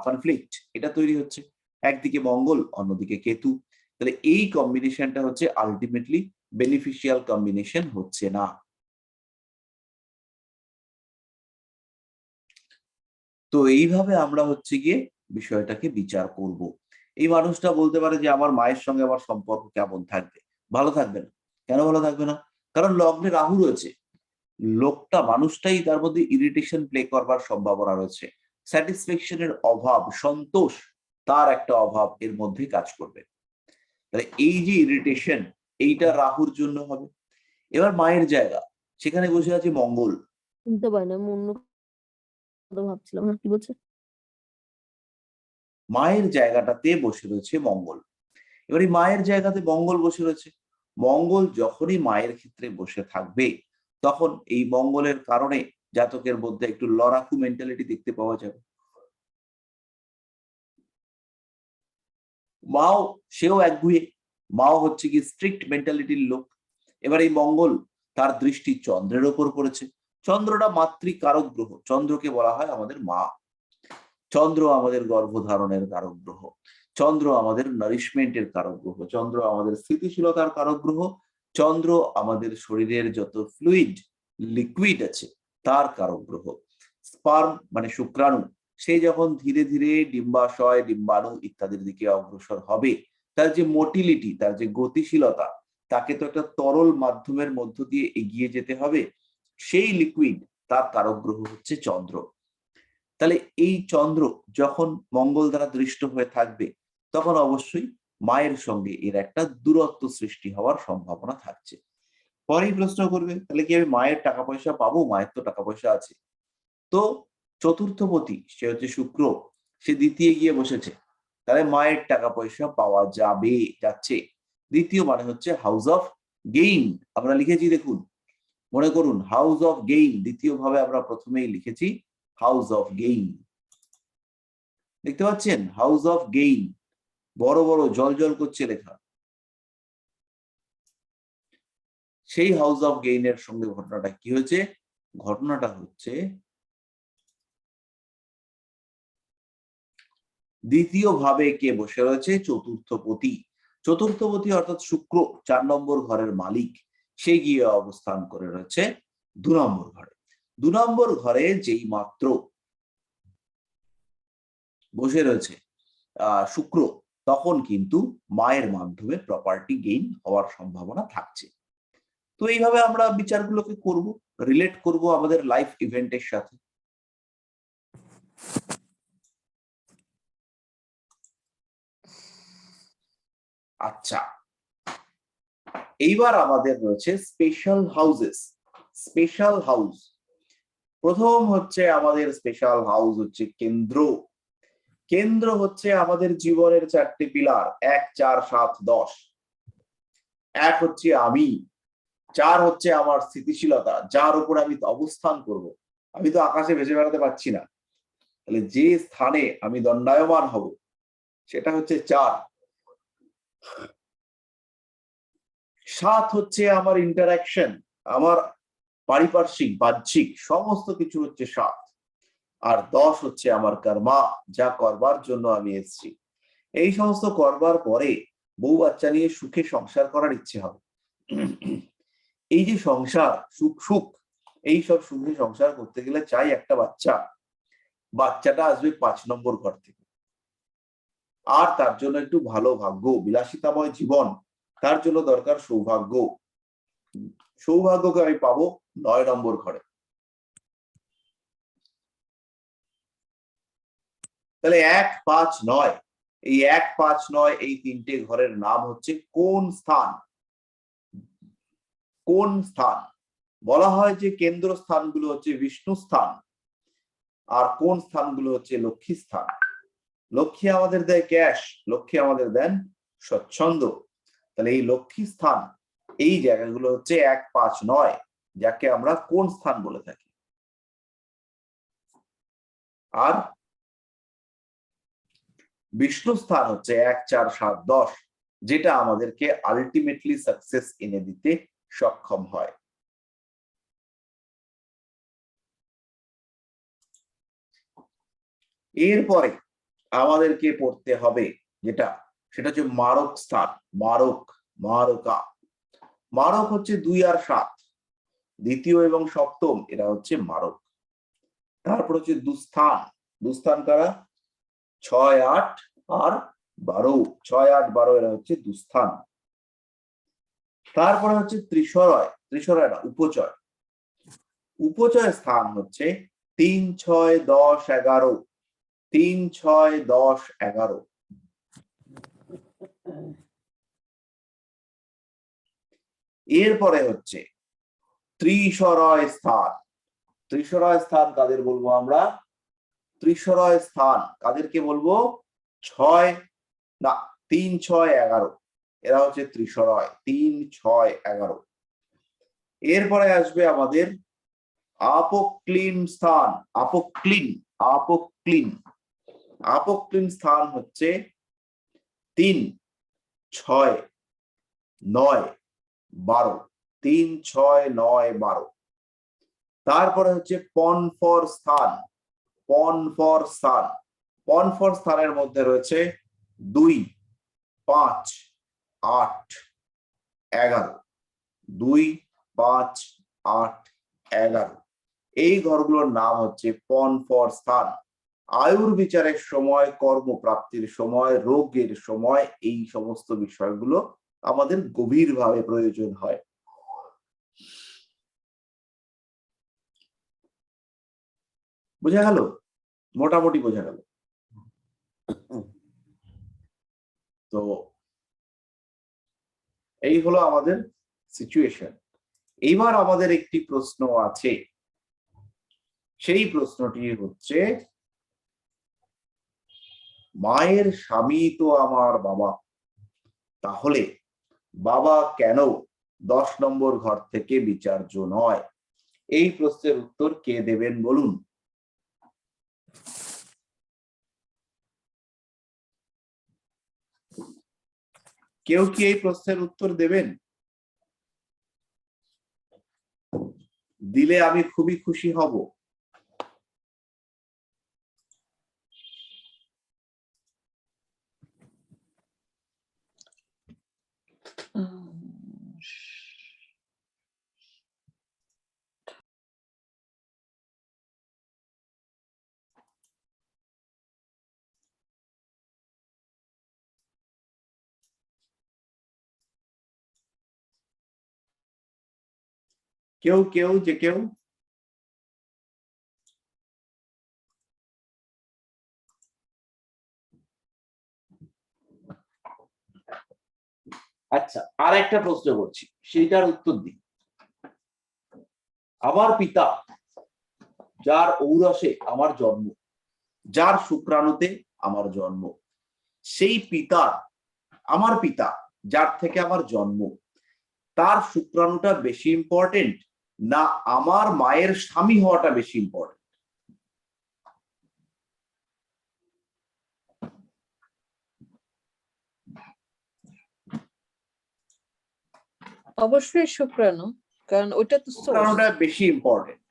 কনফ্লিক্ট এটা তৈরি হচ্ছে। একদিকে মঙ্গল, অন্যদিকে কেতু। তাহলে এই কম্বিনেশনটা হচ্ছে আলটিমেটলি বেনিফিশিয়াল কম্বিনেশন হচ্ছে না। তো এইভাবে আমরা হচ্ছে গিয়ে বিষয়টাকে বিচার করব। এই মানুষটা বলতে পারে যে আমার মায়ের সঙ্গে আমার সম্পর্ক কেমন থাকবে? ভালো থাকবে না। কেন ভালো থাকবে না? কারণ লগ্নে রাহু রয়েছে। লোকটা, মানুষটাই তার মধ্যে ইরিটেশন প্লে করবার সম্ভাবনা রয়েছে। স্যাটিসফ্যাকশনের অভাব, সন্তোষ, তার একটা অভাব এর মধ্যে কাজ করবে। তাহলে এই যে ইরিটেশন, এইটা রাহুর জন্য হবে। এবার মায়ের জায়গা, সেখানে বসে আছে মঙ্গল। শুনতে পাই না, আমি অন্য কথা ভাবছিলাম। হ্যাঁ, কি বলছে? মায়ের জায়গাটাতে বসে রয়েছে মঙ্গল। এবার এই মায়ের জায়গাতে মঙ্গল বসে রয়েছে। মঙ্গল যখনই মায়ের ক্ষেত্রে বসে থাকবে, তখন এই মঙ্গলের কারণে জাতকের মধ্যে একটু লড়াকু মেন্টালিটি দেখতে পাওয়া যাবে। মাও সেও একগুঁয়ে, মাও হচ্ছে কি স্ট্রিক্ট মেন্টালিটির লোক। এবার এই মঙ্গল তার দৃষ্টি চন্দ্রের ওপর পড়েছে। চন্দ্রটা মাতৃকারক গ্রহ, চন্দ্রকে বলা হয় আমাদের মা। চন্দ্র আমাদের গর্ভধারণের কারক গ্রহ, চন্দ্র আমাদের নারিশমেন্টের কারক গ্রহ, চন্দ্র আমাদের স্থিতিশীলতার কারক গ্রহ, চন্দ্র আমাদের শরীরের যত ফ্লুইড লিকুইড আছে তার কারক গ্রহ। স্পার্ম মানে শুক্রাণু, সে যখন ধীরে ধীরে ডিম্বাশয়, ডিম্বাণু ইত্যাদির দিকে অগ্রসর হবে, তার যে মোটিলিটি, তার যে গতিশীলতা, তাকে তো একটা তরল মাধ্যমের মধ্য দিয়ে এগিয়ে যেতে হবে। সেই লিকুইড তার কারক গ্রহ হচ্ছে চন্দ্র। তাহলে এই চন্দ্র যখন মঙ্গল দ্বারা দৃষ্ট হয়ে থাকবে, তখন অবশ্যই মায়ের সঙ্গে এর একটা দূরত্ব সৃষ্টি হওয়ার সম্ভাবনা থাকছে। পরেই প্রশ্ন করবে, তাহলে কি আমি মায়ের টাকা পয়সা পাবো? মায়ের তো টাকা পয়সা আছে। তো চতুর্থপতি সে হচ্ছে শুক্র, সে দ্বিতীয় গিয়ে বসেছে, তাহলে মায়ের টাকা পয়সা পাওয়া যাবে, যাচ্ছে। দ্বিতীয় মানে হচ্ছে হাউস অফ গেইন, আমরা লিখেছি দেখুন, মনে করুন হাউস অফ গেইন, দ্বিতীয় ভাবে আমরা প্রথমেই লিখেছি হাউস অফ গেইন। দেখতে পাচ্ছেন হাউস অফ গেইন, বড় বড় জল জল করছে লেখা। সেই হাউস অফ গেইনের সঙ্গে ঘটনাটা কি হয়েছে? ঘটনাটা হচ্ছে দ্বিতীয় ভাবে কে বসে রয়েছে? চতুর্থপতি। চতুর্থপতি অর্থাৎ শুক্র, 4 নম্বর ঘরের মালিক, সে গিয়ে অবস্থান করে রয়েছে 2 নম্বর ঘরে। 2 নম্বর ঘরে যেই মাত্র বসে রয়েছে শুক্র, তখন কিন্তু মায়ের মাধ্যমে প্রপার্টি গেইন হওয়ার সম্ভাবনা থাকছে। তো এইভাবে আমরা বিচারগুলোকে করব, রিলেট করব আমাদের লাইফ ইভেন্টের সাথে। আচ্ছা, এইবার আমাদের রয়েছে স্পেশাল হাউসেস। স্পেশাল হাউস, প্রথম হচ্ছে আমাদের স্পেশাল হাউস হচ্ছে কেন্দ্র। কেন্দ্র হচ্ছে আমাদের জীবনের 4টে পিলার, 1, 4, 7, 10। 1 হচ্ছে আমি, 4 হচ্ছে আমার স্থিতিশীলতা, যার উপর আমি অবস্থান করব। আমি তো আকাশে ভেসে বেড়াতে পারছি না, তাহলে যে স্থানে আমি দণ্ডায়মান হব সেটা হচ্ছে 4। 7 হচ্ছে আমার ইন্টারাকশন, আমার পারিপার্শ্বিক বাহ্যিক সমস্ত কিছু হচ্ছে 7। আর 10 হচ্ছে আমার কর্মা, যা করবার জন্য আমি এসেছি। এই সমস্ত করবার পরে বউ বাচ্চা নিয়ে সুখে সংসার করার ইচ্ছে হবে। এই যে সংসার, সুখ সুখ, এই সব সুখে সংসার করতে গেলে চাই একটা বাচ্চা। বাচ্চাটা আসবে 5 নম্বর ঘর থেকে। আর তার জন্য একটু ভালো ভাগ্য, বিলাসিতাময় জীবন, তার জন্য দরকার সৌভাগ্য। সৌভাগ্যকে আমি পাবো 9 নম্বর ঘরে। তাহলে 1, 5, 9, এই 1, 5, 9 এই 3টে ঘরের নাম হচ্ছে কোন স্থান? কোন স্থান? বলা হয় যে কেন্দ্র স্থানগুলো হচ্ছে বিষ্ণু স্থান, আর কোন স্থানগুলো হচ্ছে লক্ষ্মী স্থান। লক্ষ্মী আমাদের দেয় ক্যাশ, লক্ষ্মী আমাদের দেন স্বচ্ছন্দ। তাহলে এই লক্ষ্মী স্থান, এই জায়গাগুলো হচ্ছে 1, 5, 9, যাকে আমরা কোন স্থান বলে থাকি। আর বিষ্ণু স্থান হচ্ছে 1, 4, 7, 10, যেটা আমাদেরকে আলটিমেটলি সাকসেস এনে দিতে সক্ষম হয়। এরপরে আমাদেরকে পড়তে হবে যেটা, সেটা হচ্ছে মারক স্থান। মারক, মারকা। মারক হচ্ছে 2 আর 7, দ্বিতীয় এবং সপ্তম, এরা হচ্ছে মারক। তারপর হচ্ছে দুস্থান। দুস্থান কারা? 6, 8 আর 12। 6, 8, 12 এরা হচ্ছে দুস্থান। তারপরে হচ্ছে ত্রিশরয়। ত্রিশরয় না, উপচয়। উপচয় স্থান হচ্ছে 3, 6, 10, 11। 3, 6, 10, 11। এরপরে হচ্ছে ত্রিশরয় স্থান। ত্রিশরয় স্থান কাদের বলবো আমরা? ত্রিশরয় স্থান কাদেরকে বলবো? 6 না, 3, 6, 11, এরা হচ্ছে ত্রিশরয়। 3, 6, 11। এরপরে আসবে আমাদের আপোক্লিন স্থান। আপোক্লিন, আপোক্লিন। আপোক্লিন স্থান হচ্ছে 3, 6, 9, 12, 3, 6, 9, 12। তারপরে হচ্ছে পন ফর স্থান, পন ফর স্থান, পন ফর স্থানের মধ্যে রয়েছে 2, 5, 8, 11, 2, 5, 8, 11। এই ঘরগুলোর নাম হচ্ছে পন ফর স্থান। আয়ুর বিচারের সময়, কর্মপ্রাপ্তির সময়, রোগের সময় এই সমস্ত বিষয়গুলো আমাদের গভীরভাবে প্রয়োজন হয়। বোঝা গেল? মোটামুটি বোঝা গেল। তো এই হলো আমাদের সিচুয়েশন। এইবার আমাদের একটি প্রশ্ন আছে, সেই প্রশ্নটি হচ্ছে মায়ের স্বামী তো আমার বাবা, তাহলে বাবা কেন 10 নম্বর ঘর থেকে বিচার্য নয়? এই প্রশ্নের উত্তর কে দেবেন বলুন? কেউ কি এই প্রশ্নের উত্তর দেবেন? দিলে আমি খুবই খুশি হব। কেউ কেউ যে কেউ? আচ্ছা, আর একটা প্রশ্ন করছি, সেইটার উত্তর দিন। আমার পিতা, যার ঔরসে আমার জন্ম, যার শুক্রাণুতে আমার জন্ম, সেই পিতা, আমার পিতা যার থেকে আমার জন্ম, তার শুক্রাণুটা বেশি ইম্পর্টেন্ট না আমার মায়ের স্বামী হওয়াটা বেশি ইম্পর্টেন্ট? অবশ্যই শুক্রাণু, কারণ ওইটা তো source। শুক্রাণুটা বেশি ইম্পর্টেন্ট,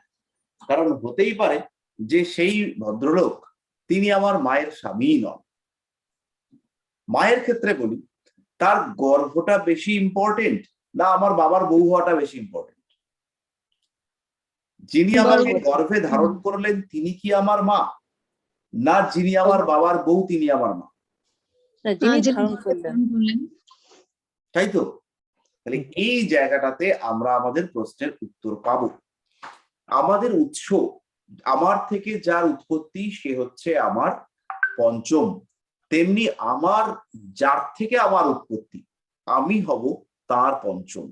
কারণ হতেই পারে যে সেই ভদ্রলোক তিনি আমার মায়ের স্বামী নন। মায়ের ক্ষেত্রে বলি, তার গর্ভটা বেশি ইম্পর্টেন্ট না আমার বাবার বউ হওয়াটা বেশি ইম্পর্টেন্ট? যিনি আমাকে গর্ভে ধারণ করলেন তিনি কি আমার মা, না যিনি আমার বাবার বউ তিনি আমার মা? না, যিনি ধারণ করলেন। তাই তো? তাহলে এই জায়গাটাতে আমরা আমাদের প্রশ্নের উত্তর পাবো। আমাদের উৎস, আমার থেকে যার উৎপত্তি সে হচ্ছে আমার পঞ্চম, তেমনি আমার যার থেকে আমার উৎপত্তি আমি হব তার পঞ্চম।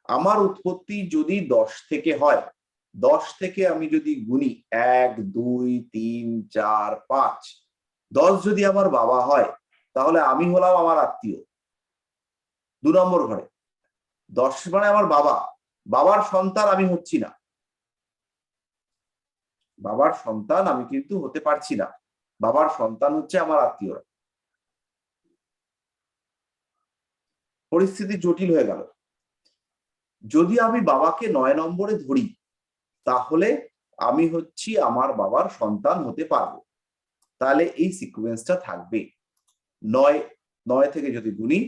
আমার উৎপত্তি যদি 10 থেকে হয়, 10 থেকে আমি যদি গুনি 1, 2, 3, 4, 5, 10 যদি আমার বাবা হয়, তাহলে আমি হলাম আমার আত্মীয় 2 নম্বর ঘরে। 10 মানে আমার বাবা, বাবার সন্তান আমি হচ্ছি না, বাবার সন্তান আমি কিন্তু হতে পারছি না, বাবার সন্তান হচ্ছে আমার আত্মীয়রা। পরিস্থিতি জটিল হয়ে গেল। যদি আমি বাবাকে 9 নম্বরে ধরি, তাহলে আমি হচ্ছি আমার বাবার সন্তান হতে পারবো। তাহলে এই সিকোয়েন্সটা থাকবে 9 থেকে যদি গুনি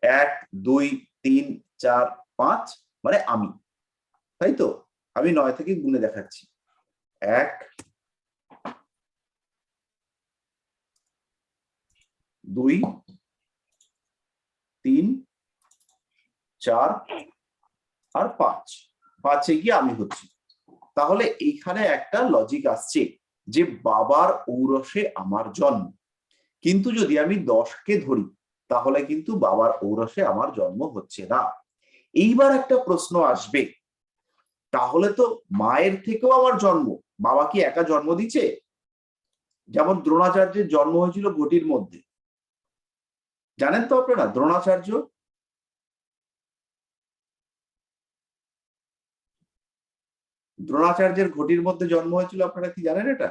1, 2, 3, 4, 5 মানে আমি, তাই তো? আমি 9 থেকে গুনে দেখাচ্ছি। 1, 2, 3, 4 আর 5, 5 গিয়ে আমি হচ্ছি। তাহলে এইখানে একটা লজিক আসছে যে বাবার ঔরসে আমার জন্ম, কিন্তু যদি আমি 10কে ধরি তাহলে কিন্তু বাবার ঔরসে আমার জন্ম হচ্ছে না। এইবার একটা প্রশ্ন আসবে, তাহলে তো মায়ের থেকেও আমার জন্ম, বাবা কি একা জন্ম দিচ্ছে? যেমন দ্রোণাচার্যের জন্ম হয়েছিল ঘটির মধ্যে, জানেন তো আপনারা? দ্রোণাচার্যের ঘটির মধ্যে জন্ম হয়েছিল, আপনারা কি জানেন এটা?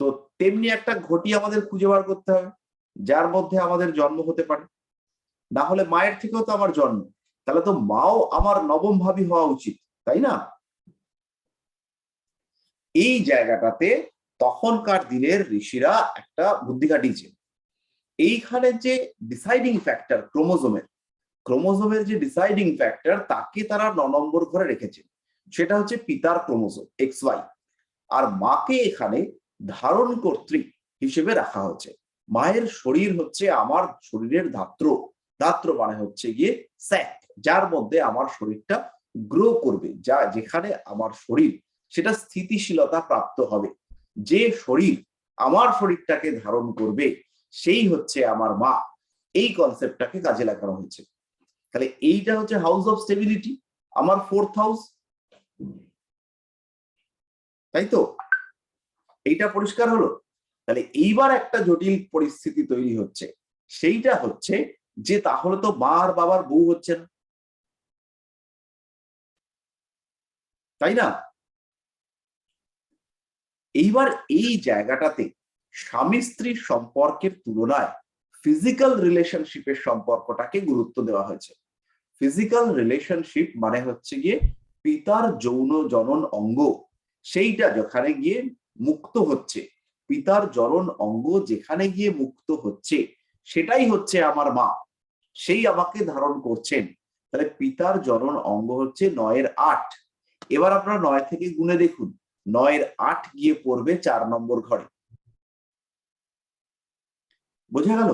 তো তেমনি একটা ঘটি আমাদের খুঁজে বার করতে হবে যার মধ্যে আমাদের জন্ম হতে পারে, না হলে মায়ের থেকেও তো আমার জন্ম, তাহলে তো মাও আমার নবম ভাবী হওয়া উচিত, তাই না? এই জায়গাটাতে তখনকার দিনের ঋষিরা একটা বুদ্ধি খাটিয়েছে। এইখানে যে ডিসাইডিং ফ্যাক্টর ক্রোমোজোমের যে ডিসাইডিং ফ্যাক্টর, তাকে তারা 9 নম্বর ঘরে রেখেছে, সেটা হচ্ছে পিতার ক্রোমোজোম XY, আর মাকে এখানে ধারণ কর্ত্রী হিসেবে রাখা হচ্ছে। মায়ের শরীর হচ্ছে আমার শরীরের ধাত্র মানে হচ্ছে গিয়ে স্যাক, যার মধ্যে আমার শরীরটা গ্রো করবে, যেখানে আমার শরীর সেটা স্থিতিশীলতা প্রাপ্ত হবে। যে শরীর আমার শরীরটাকে ধারণ করবে সেই হচ্ছে আমার মা। এই কনসেপ্টটাকে কাজে লাগানো হয়েছে। তাহলে এইটা হচ্ছে হাউস অফ স্টেবিলিটি, আমার 4th হাউস, তাই তো? এইটা পরিষ্কার হলো? তাহলে এইবার একটা জটিল পরিস্থিতি তৈরি হচ্ছে, সেইটা হচ্ছে যে তাহলে তো মা আর বাবার বউ হচ্ছে না, তাই না? এইবার এই জায়গাটাতে স্বামী স্ত্রীর সম্পর্কের তুলনায় ফিজিক্যাল রিলেশনশিপের সম্পর্কটাকে গুরুত্ব দেওয়া হয়েছে। ফিজিক্যাল রিলেশনশিপ মানে হচ্ছে গিয়ে পিতার যৌন জনন অঙ্গ, সেইটা যেখানে গিয়ে মুক্ত হচ্ছে, পিতার জনন অঙ্গ যেখানে গিয়ে মুক্ত হচ্ছে সেটাই হচ্ছে আমার মা, সেই আমাকে ধারণ করছেন। তাহলে পিতার জনন অঙ্গ হচ্ছে 9-এর 8। এবার আপনারা 9 থেকে গুণে দেখুন, 9-এর 8 গিয়ে পড়বে 4 নম্বর ঘরে। বোঝা গেল?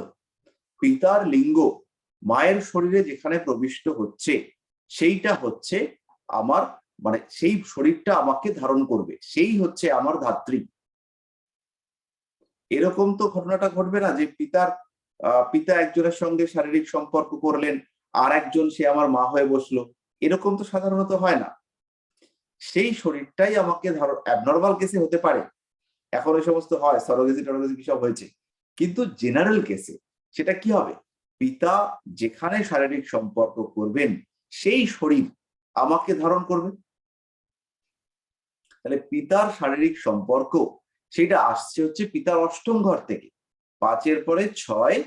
পিতার লিঙ্গ মায়ের শরীরে যেখানে প্রবিষ্ট হচ্ছে সেইটা হচ্ছে আমার, মানে সেই শরীরটা আমাকে ধারণ করবে, সেই হচ্ছে আমার ধাত্রী। এরকম তো ঘটনাটা ঘটবে না যে পিতা একজনের সঙ্গে শারীরিক সম্পর্ক করলেন, আর একজন সে আমার মা হয়ে বসলো, এরকম তো সাধারণত হয় না। সেই শরীরটাই আমাকে অ্যাবনর্মাল কেসে হতে পারে, এখন এই সমস্ত হয়, সরোগেসি টরোগেসি কি সব হয়েছে, কিন্তু জেনারেল কেসে সেটা কি হবে, পিতা যেখানে শারীরিক সম্পর্ক করবেন সেই শরীর আমাকে ধারণ করবে। তাহলে পিতার শারীরিক সম্পর্ক সেটা আসছে হচ্ছে পিতার 8ম ঘর থেকে, 5-এর পরে 6,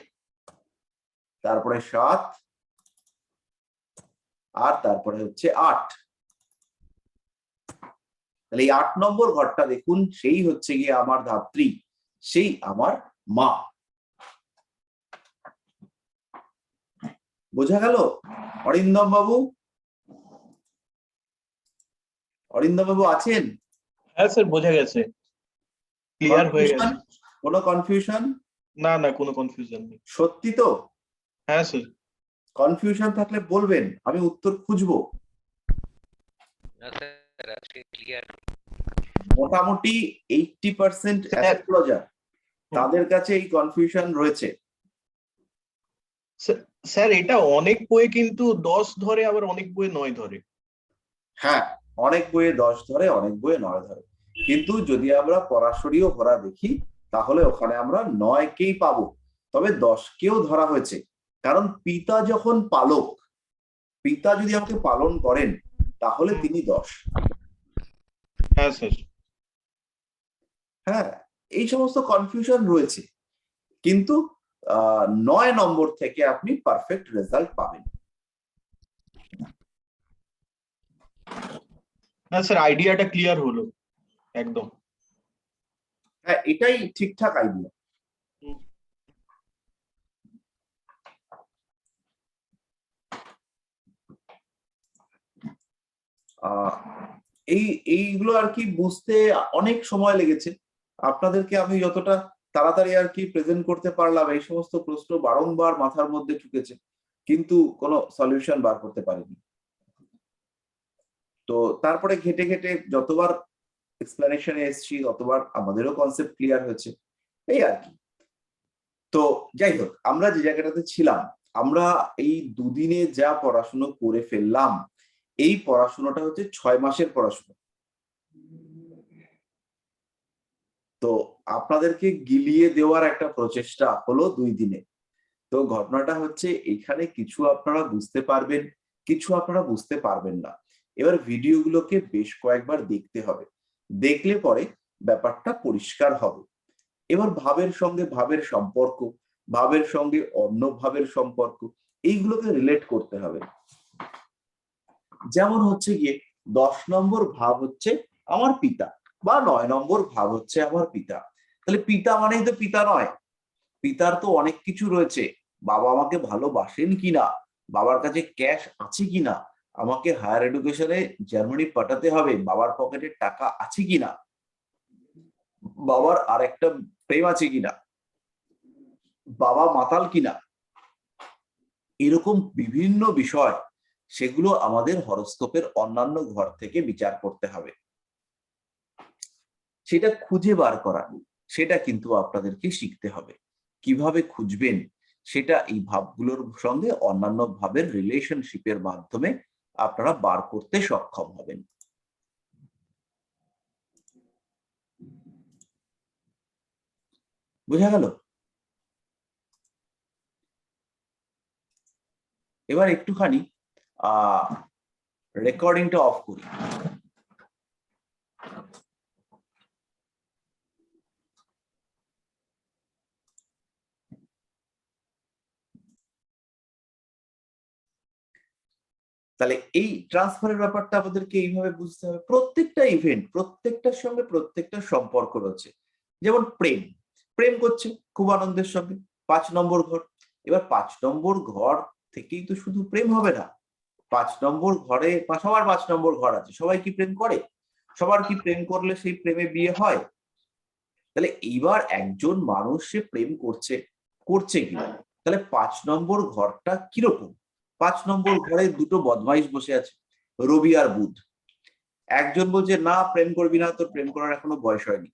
তারপরে 7, আর তারপরে হচ্ছে 8। তাহলে এই 8 নম্বর ঘরটা দেখুন, সেই হচ্ছে গিয়ে আমার ধাত্রী, সেই আমার মা। বোঝা গেল? অরিন্দম বাবু আছেন? হ্যাঁ স্যার, বোঝা গেছে, ক্লিয়ার হয়ে গেছে। কোনো কনফিউশন? না, কোনো কনফিউশন নেই। সত্যি তো? হ্যাঁ স্যার। কনফিউশন থাকলে বলবেন, আমি উত্তর খুঁজবো। মোটামুটি 80% অ্যাস্ট্রোলজার তাদের কাছে এই কনফিউশন রয়েছে। স্যার এটা অনেক বইয়ে কিন্তু 10 ধরে, আবার অনেক বইয়ে 9 ধরে। হ্যাঁ, অনেক বইয়ে 10 ধরে, অনেক বইয়ে 9 ধরে, কিন্তু যদি আমরা পরাশরীয় ঘোরা দেখি তাহলে ওখানে আমরা 9কেই পাবো, তবে 10কেও ধরা হয়েছে। কারণ পিতা যখন পালক, পিতা যদি আমাকে পালন করেন তাহলে তিনি 10। হ্যাঁ স্যার। হ্যাঁ, এই সমস্ত কনফিউশন রয়েছে, কিন্তু 9 নম্বর থেকে আপনি পারফেক্ট রেজাল্ট পাবেন। না স্যার, আইডিয়াটা ক্লিয়ার হলো একদম। হ্যাঁ, এটাই ঠিকঠাক আইডিয়া। এইগুলো আর কি বুঝতে অনেক সময় লেগেছে। আপনাদেরকে আমি যতটা তাড়াতাড়ি আর কি প্রেজেন্ট করতে পারলাম, এই সমস্ত প্রশ্ন বারংবার মাথার মধ্যে ঢুকেছে, কিন্তু কোনো সলিউশন বার করতে পারিনি। তো তারপরে ঘেটে ঘেটে যতবার এক্সপ্লেনেশনে এসেছি ততবার আমাদেরও কনসেপ্ট ক্লিয়ার হয়েছে, এই আর কি। তো যাই হোক, আমরা যে জায়গাটাতে ছিলাম, আমরা এই দুদিনে যা পড়াশুনো করে ফেললাম, এই পড়াশোনাটা হচ্ছে 6 মাসের পড়াশোনা। তো আপনাদেরকে গিলিয়ে দেওয়ার একটা প্রচেষ্টা হলো 2 দিনে। তো ঘটনাটা হচ্ছে এখানে কিছু আপনারা বুঝতে পারবেন, কিছু আপনারা বুঝতে পারবেন না। এবার ভিডিওগুলোকে বেশ কয়েকবার দেখতে হবে, দেখলে পরে ব্যাপারটা পরিষ্কার হবে। এবার ভাবের সঙ্গে ভাবের সম্পর্ক, ভাবের সঙ্গে অন্য ভাবের সম্পর্ক, এইগুলোকে রিলেট করতে হবে। যেমন হচ্ছে গিয়ে 10 নম্বর ভাব হচ্ছে আমার পিতা, বা 9 নম্বর ভাব হচ্ছে আমার পিতা। তাহলে পিতা মানেই তো পিতা নয়, পিতার তো অনেক কিছু রয়েছে। বাবা আমাকে ভালোবাসেন কিনা, বাবার কাছে ক্যাশ আছে কিনা, আমাকে হায়ার এডুকেশনে জার্মানি পাঠাতে হবে, বাবার পকেটে টাকা আছে কিনা, বাবার আরেকটা প্রেম আছে কিনা, বাবা মাতাল কিনা, এরকম বিভিন্ন বিষয়, সেগুলো আমাদের হরোস্কোপের অন্যান্য ঘর থেকে বিচার করতে হবে। সেটা খুঁজে বার করা, সেটা কিন্তু আপনাদেরকে শিখতে হবে। কিভাবে খুঁজবেন সেটা এই ভাবগুলোর সঙ্গে অন্যান্য ভাবের রিলেশনশিপের মাধ্যমে আপনারা বার করতে সক্ষম হবেন। বোঝা গেল? এবার একটুখানি রেকর্ডিংটা অফ করি। তাহলে এই ট্রান্সফারের ব্যাপারটা আমাদেরকে এইভাবে বুঝতে হবে। প্রত্যেকটা ইভেন্ট, প্রত্যেকটার সঙ্গে প্রত্যেকটা সম্পর্ক রয়েছে। যেমন প্রেম, প্রেম করছে খুব আনন্দের সঙ্গে, 5 নম্বর ঘর। এবার 5 নম্বর ঘর থেকেই তো শুধু প্রেম হবে না। 5 নম্বর ঘরে সবার 5 নম্বর ঘর আছে, সবাই কি প্রেম করে? সবার কি প্রেম করলে সেই প্রেমে বিয়ে হয়? তাহলে এইবার একজন মানুষ সে প্রেম করছে কিনা, তাহলে 5 নম্বর ঘরটা কিরকম? 5 নম্বর ঘরে দুটো বদমাইশ বসে আছে, রবি আর বুধ। একজন বলছে না প্রেম করবি না, তোর প্রেম করার এখনো বয়স হয়নি।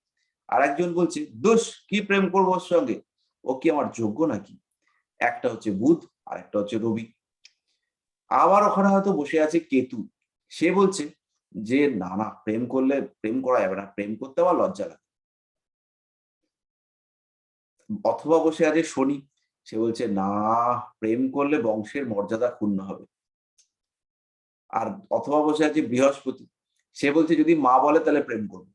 আর একজন বলছে দোষ, কি প্রেম করবো ওর সঙ্গে, ও কি আমার যোগ্য নাকি? একটা হচ্ছে বুধ আর একটা হচ্ছে রবি। আবার ওখানে হয়তো বসে আছে কেতু, সে বলছে যে না না, প্রেম করলে প্রেম করা যাবে না, প্রেম করতে আবার লজ্জা লাগে। অথবা বসে আছে শনি, সে বলছে না, প্রেম করলে বংশের মর্যাদা ক্ষুণ্ণ হবে। আর অথবা বসে আছে বৃহস্পতি, সে বলছে যদি মা বলে তাহলে প্রেম করবে।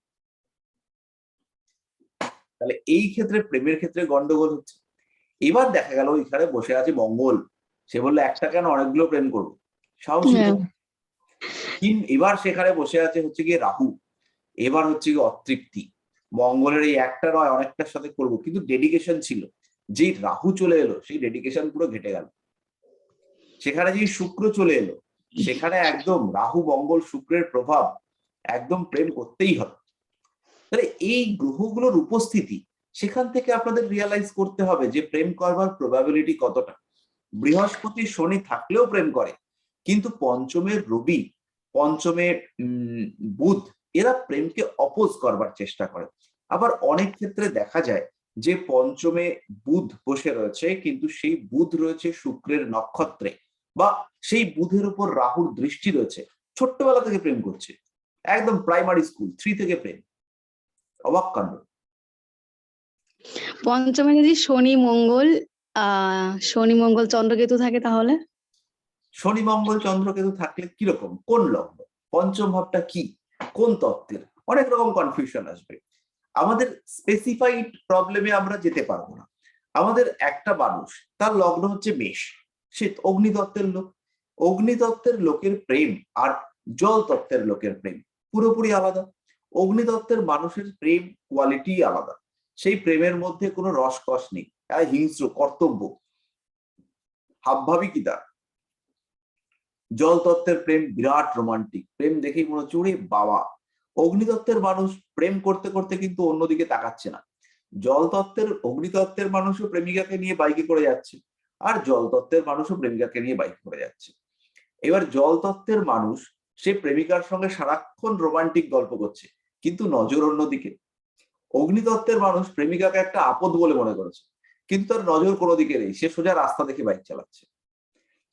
তাহলে এই ক্ষেত্রে প্রেমের ক্ষেত্রে গন্ডগোল হচ্ছে। এবার দেখা গেল এখানে বসে আছে মঙ্গল, সে বললো একটা কেন অনেকগুলো প্রেম করবো, সাহসী তো। এবার সেখানে বসে আছে হচ্ছে গিয়ে রাহু, এবার হচ্ছে গিয়ে অতৃপ্তি। মঙ্গলের এই একটা নয় অনেকটার সাথে করবো, কিন্তু ডেডিকেশন ছিল। যেই রাহু চলে এলো সেই ডেডিকেশন পুরো ঘেটে গেল। সেখানে যেই শুক্র চলে এলো, সেখানে একদম রাহু মঙ্গল শুক্রের প্রভাব, একদম প্রেম করতেই হবে। তাহলে এই গ্রহগুলোর উপস্থিতি, সেখান থেকে আপনাদের রিয়ালাইজ করতে হবে যে প্রেম করবার প্রবাবিলিটি কতটা। বৃহস্পতি শনি থাকলেও প্রেম করে, কিন্তু পঞ্চমের রবি, পঞ্চমের বুধ, এরা প্রেমকে অপোজ করবার চেষ্টা করে। আবার অনেক ক্ষেত্রে দেখা যায় যে পঞ্চমে বুধ বসে রয়েছে, কিন্তু সেই বুধ রয়েছে শুক্রের নক্ষত্রে, বা সেই বুধের উপর রাহুর দৃষ্টি রয়েছে, ছোট্টবেলা থেকে প্রেম করছে, একদম প্রাইমারি স্কুল 3 থেকে প্রেম। অবাক কাণ্ড। পঞ্চমে যদি শনি মঙ্গল চন্দ্রকেতু থাকে তাহলে শনি মঙ্গল চন্দ্রকেতু থাকলে কিরকম, কোন লগ্ন, পঞ্চম ভাবটা কি, কোন তত্ত্বের, অনেক রকম কনফিউশন আসবে। আমাদের স্পেসিফাইড প্রবলেমে আমরা যেতে পারবো না। আমাদের একটা মানুষ, তার লগ্ন হচ্ছে মেষ, সে অগ্নিতত্ত্বের লোক। অগ্নিতত্ত্বের লোকের প্রেম আর জল তত্ত্বের লোকের প্রেম পুরোপুরি আলাদা। অগ্নিতত্ত্বের মানুষের প্রেম কোয়ালিটি আলাদা, সেই প্রেমের মধ্যে কোনো রসকস নেই, হিংস্র কর্তব্য হাবভাবিকিতা। জল তত্ত্বের প্রেম বিরাট রোমান্টিক, প্রেম দেখেই মনে হচ্ছে ওরে বাবা। অগ্নিতত্ত্বের মানুষ প্রেম করতে করতে কিন্তু অন্যদিকে তাকাচ্ছে না। অগ্নিতত্ত্বের মানুষও প্রেমিকাকে নিয়ে বাইকে করে যাচ্ছে, আর জল তত্ত্বের মানুষও প্রেমিকাকে নিয়ে বাইকে করে যাচ্ছে। এবার জল তত্ত্বের মানুষ, সে প্রেমিকার সঙ্গে সারাক্ষণ রোমান্টিক গল্প করছে, কিন্তু নজর অন্যদিকে। অগ্নিতত্ত্বের মানুষ প্রেমিকাকে একটা আপদ বলে মনে করেছে, কিন্তু তার নজর কোনো দিকে নেই, সে সোজা রাস্তা দেখে বাইক চালাচ্ছে।